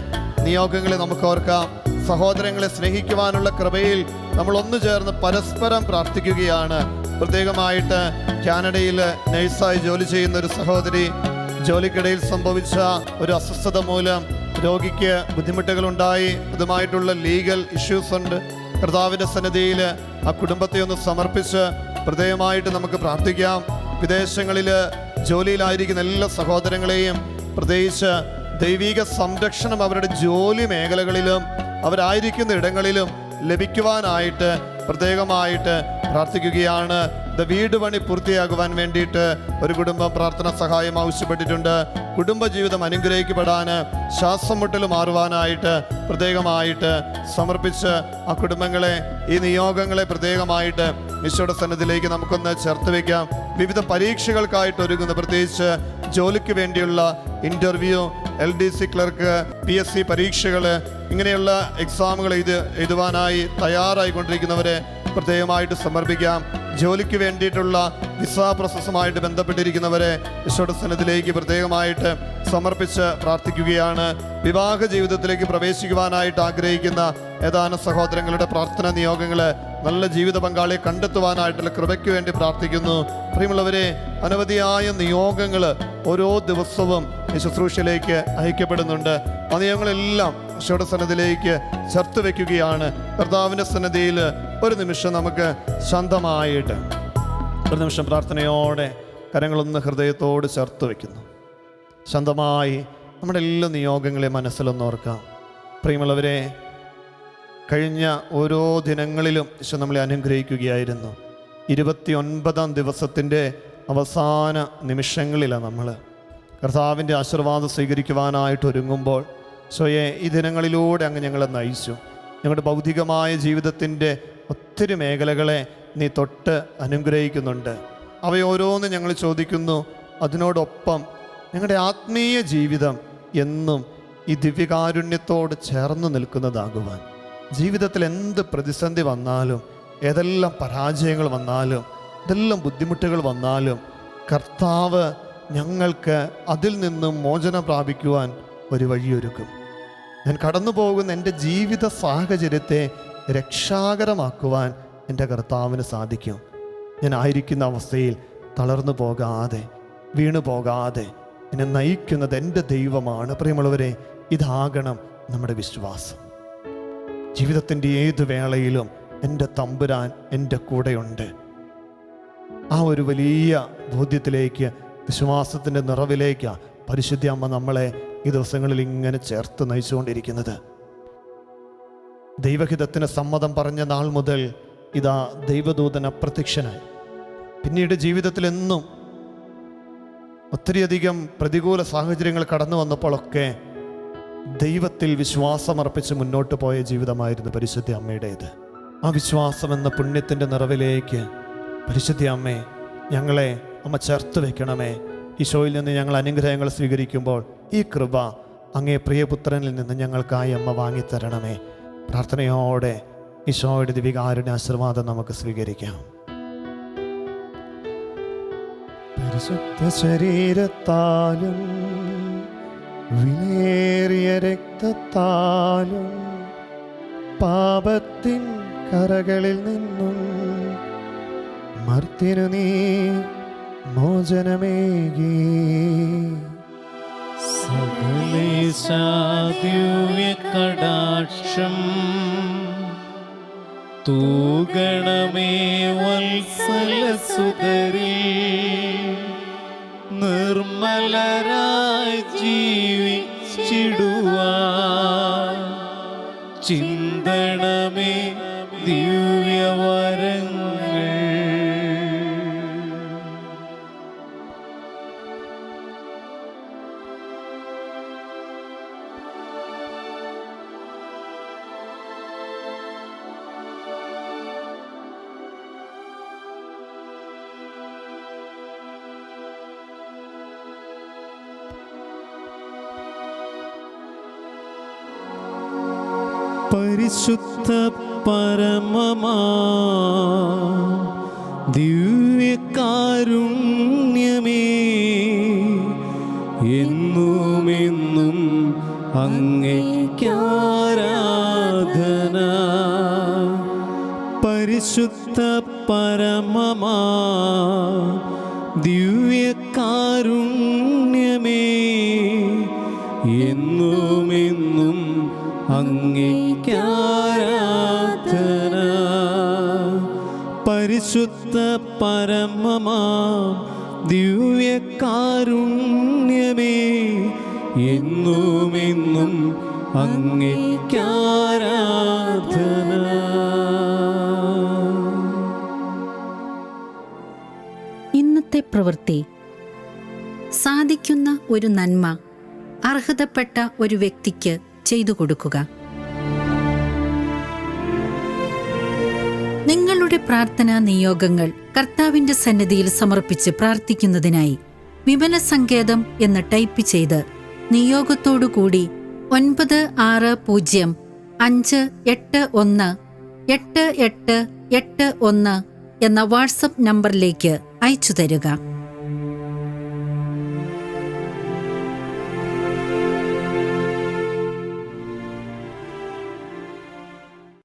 നിയോഗങ്ങളെ നമുക്ക് ഓർക്കാം. സഹോദരങ്ങളെ സ്നേഹിക്കുവാനുള്ള കൃപയിൽ നമ്മൾ ഒന്നു ചേർന്ന് പരസ്പരം പ്രാർത്ഥിക്കുകയാണ്. പ്രത്യേകമായിട്ട് കാനഡയിൽ നഴ്സായി ജോലി ചെയ്യുന്ന ഒരു സഹോദരി, ജോലിക്കിടയിൽ സംഭവിച്ച ഒരു അസ്വസ്ഥത മൂലം രോഗിക്ക് ബുദ്ധിമുട്ടുകളുണ്ടായി, അതുമായിട്ടുള്ള ലീഗൽ ഇഷ്യൂസ് ഉണ്ട്. കർത്താവിൻ്റെ സന്നിധിയിൽ ആ കുടുംബത്തെ ഒന്ന് സമർപ്പിച്ച് പ്രത്യേകമായിട്ട് നമുക്ക് പ്രാർത്ഥിക്കാം. വിദേശങ്ങളിൽ ജോലിയിലായിരിക്കുന്ന എല്ലാ സഹോദരങ്ങളെയും പ്രത്യേകിച്ച് ദൈവിക സംരക്ഷണം അവരുടെ ജോലി മേഖലകളിലും അവരായിരിക്കുന്ന ഇടങ്ങളിലും ലഭിക്കുവാനായിട്ട് പ്രത്യേകമായിട്ട് പ്രാർത്ഥിക്കുകയാണ്. വീട് പണി പൂർത്തിയാകുവാൻ വേണ്ടിയിട്ട് ഒരു കുടുംബം പ്രാർത്ഥന സഹായം ആവശ്യപ്പെട്ടിട്ടുണ്ട്. കുടുംബജീവിതം അനുഗ്രഹിക്കപ്പെടാൻ, ശ്വാസം മുട്ടൽ മാറുവാനായിട്ട് പ്രത്യേകമായിട്ട് സമർപ്പിച്ച് ആ കുടുംബങ്ങളെ, ഈ നിയോഗങ്ങളെ പ്രത്യേകമായിട്ട് ഈശോയുടെ സന്നിധിയിലേക്ക് നമുക്കൊന്ന് ചേർത്ത് വയ്ക്കാം. വിവിധ പരീക്ഷകൾക്കായിട്ട് ഒരുങ്ങുന്ന, പ്രത്യേകിച്ച് ജോലിക്ക് വേണ്ടിയുള്ള ഇൻ്റർവ്യൂ, LDC ക്ലർക്ക്, PSC പരീക്ഷകൾ, ഇങ്ങനെയുള്ള എക്സാമുകൾ എഴുതുവാനായി തയ്യാറായിക്കൊണ്ടിരിക്കുന്നവരെ പ്രത്യേകമായിട്ട് സമർപ്പിക്കാം. ജോലിക്ക് വേണ്ടിയിട്ടുള്ള വിസ പ്രോസസ്സുമായിട്ട് ബന്ധപ്പെട്ടിരിക്കുന്നവരെ ഈശോയുടെ സന്നിധിയിലേക്ക് പ്രത്യേകമായിട്ട് സമർപ്പിച്ച് പ്രാർത്ഥിക്കുകയാണ്. വിവാഹ ജീവിതത്തിലേക്ക് പ്രവേശിക്കുവാനായിട്ട് ആഗ്രഹിക്കുന്ന ഏതാനും സഹോദരങ്ങളുടെ പ്രാർത്ഥന നിയോഗങ്ങൾ, നല്ല ജീവിത പങ്കാളിയെ കണ്ടെത്തുവാനായിട്ടുള്ള കൃപയ്ക്ക് വേണ്ടി പ്രാർത്ഥിക്കുന്നു. പ്രിയമുള്ളവരെ, അനവധിയായ നിയോഗങ്ങൾ ഓരോ ദിവസവും ഈ ശുശ്രൂഷയിലേക്ക് അയക്കപ്പെടുന്നുണ്ട്. ആ നിയോഗങ്ങളെല്ലാം ഈശോയുടെ സന്നിധിയിലേക്ക് ചേർത്ത് വയ്ക്കുകയാണ്. കർത്താവിൻ്റെ സന്നിധിയിൽ ഒരു നിമിഷം നമുക്ക് ശാന്തമായിട്ട് ഒരു നിമിഷം പ്രാർത്ഥനയോടെ കരങ്ങളൊന്ന് ഹൃദയത്തോട് ചേർത്ത് വയ്ക്കുന്നു. ശാന്തമായി നമ്മുടെ എല്ലാ നിയോഗങ്ങളെ മനസ്സിലൊന്നോർക്കാം. പ്രിയമുള്ളവരെ, കഴിഞ്ഞ ഓരോ ദിനങ്ങളിലും ഈശോ നമ്മളെ അനുഗ്രഹിക്കുകയായിരുന്നു. 29-ാം ദിവസത്തിൻ്റെ അവസാന നിമിഷങ്ങളിലാണ് നമ്മൾ കർത്താവിൻ്റെ ആശീർവാദം സ്വീകരിക്കുവാനായിട്ട് ഒരുങ്ങുമ്പോൾ ഈശോയെ ഈ ദിനങ്ങളിലൂടെ അങ്ങ് ഞങ്ങളെ നയിച്ചു. ഞങ്ങളുടെ ഭൗതികമായ ജീവിതത്തിൻ്റെ ഒത്തിരി മേഖലകളെ നീ തൊട്ട് അനുഗ്രഹിക്കുന്നുണ്ട്. അവയോരോന്ന് ഞങ്ങൾ ചോദിക്കുന്നു. അതിനോടൊപ്പം ഞങ്ങളുടെ ആത്മീയ ജീവിതം എന്നും ഈ ദിവ്യകാരുണ്യത്തോട് ചേർന്ന് നിൽക്കുന്നതാകുവാൻ, ജീവിതത്തിൽ എന്ത് പ്രതിസന്ധി വന്നാലും, ഏതെല്ലാം പരാജയങ്ങൾ വന്നാലും, ഏതെല്ലാം ബുദ്ധിമുട്ടുകൾ വന്നാലും കർത്താവ് ഞങ്ങൾക്ക് അതിൽ നിന്നും മോചനം പ്രാപിക്കുവാൻ ഒരു വഴിയൊരുക്കും. ഞാൻ കടന്നു പോകുന്ന എൻ്റെ ജീവിത സാഹചര്യത്തെ രക്ഷാകരമാക്കുവാൻ എൻ്റെ കർത്താവിന് സാധിക്കും. ഞാൻ ആയിരിക്കുന്ന അവസ്ഥയിൽ തളർന്നു പോകാതെ, വീണു പോകാതെ എന്നെ നയിക്കുന്നത് എൻ്റെ ദൈവമാണ്. പ്രിയമുള്ളവരെ, ഇതാകണം നമ്മുടെ വിശ്വാസം. ജീവിതത്തിൻ്റെ ഏത് വേളയിലും എൻ്റെ തമ്പുരാൻ എൻ്റെ കൂടെയുണ്ട്. ആ ഒരു വലിയ ബോധ്യത്തിലേക്ക്, വിശ്വാസത്തിൻ്റെ നിറവിലേക്ക് പരിശുദ്ധ അമ്മ നമ്മളെ ഈ ദിവസങ്ങളിൽ ഇങ്ങനെ ചേർത്ത് നയിച്ചുകൊണ്ടിരിക്കുന്നത്. ദൈവഹിതത്തിന് സമ്മതം പറഞ്ഞ നാൾ മുതൽ ഇതാ ദൈവദൂതൻ അപ്രത്യക്ഷനായി. പിന്നീട് ജീവിതത്തിലെന്നും ഒത്തിരിയധികം പ്രതികൂല സാഹചര്യങ്ങൾ കടന്നു വന്നപ്പോഴൊക്കെ ദൈവത്തിൽ വിശ്വാസമർപ്പിച്ച് മുന്നോട്ട് പോയ ജീവിതമായിരുന്നു പരിശുദ്ധ അമ്മയുടേത്. ആ വിശ്വാസം എന്ന പുണ്യത്തിൻ്റെ നിറവിലേക്ക് പരിശുദ്ധ അമ്മേ ഞങ്ങളെ അമ്മ ചേർത്ത് വെക്കണമേ. ഈശോയിൽ നിന്ന് ഞങ്ങൾ അനുഗ്രഹങ്ങൾ സ്വീകരിക്കുമ്പോൾ ഈ കൃപ അങ്ങേ പ്രിയപുത്രനിൽ നിന്ന് ഞങ്ങൾക്കായി അമ്മ വാങ്ങിത്തരണമേ. പ്രാർത്ഥനയോടെ ഈശോയുടെ ദിവ്യകാരുണ്യ ആശീർവാദം നമുക്ക് സ്വീകരിക്കാം. പരിശുദ്ധ ശരീരത്താലും വിലയേറിയ രക്തത്താലും പാപത്തിൻ കറകളിൽ നിന്നും മർത്യനു നീ മോചനമേകി. സകലേശാദിവ്യ കടാക്ഷം തൂഗണമേ വത്സലസുതരിൽ നിർമ്മലരായി ജീവിച്ചിടുവാൻ ചിന്തണമേ ദിവ്യവരങ്ങൾ. പരിശുദ്ധ പരമമാ ദിവ്യകാരുണ്യമേ എന്നുമെന്നും അങ്ങേയ്ക്കാരാധന. പരിശുദ്ധ പരമമാ ദിവ്യകാരുണ്യമേ എന്നുമെന്നും അങ്ങേയ്ക്കാരാധന. പരിശുദ്ധ പരമമാം ദിവ്യകാരുണ്യമേ, എന്നുമെന്നും അങ്ങേയ്ക്കാരാധന. ഇന്നത്തെ പ്രവൃത്തി. സാധിക്കുന്ന ഒരു നന്മ അർഹതപ്പെട്ട ഒരു വ്യക്തിക്ക് ചെയ്തു കൊടുക്കുക. നിങ്ങളുടെ പ്രാർത്ഥനാ നിയോഗങ്ങൾ കർത്താവിന്റെ സന്നിധിയിൽ സമർപ്പിച്ച് പ്രാർത്ഥിക്കുന്നതിനായി വിമല സങ്കേതം എന്ന് ടൈപ്പ് ചെയ്ത് നിയോഗത്തോടുകൂടി 9605818881 എന്ന വാട്സപ്പ് നമ്പറിലേക്ക് അയച്ചു തരിക.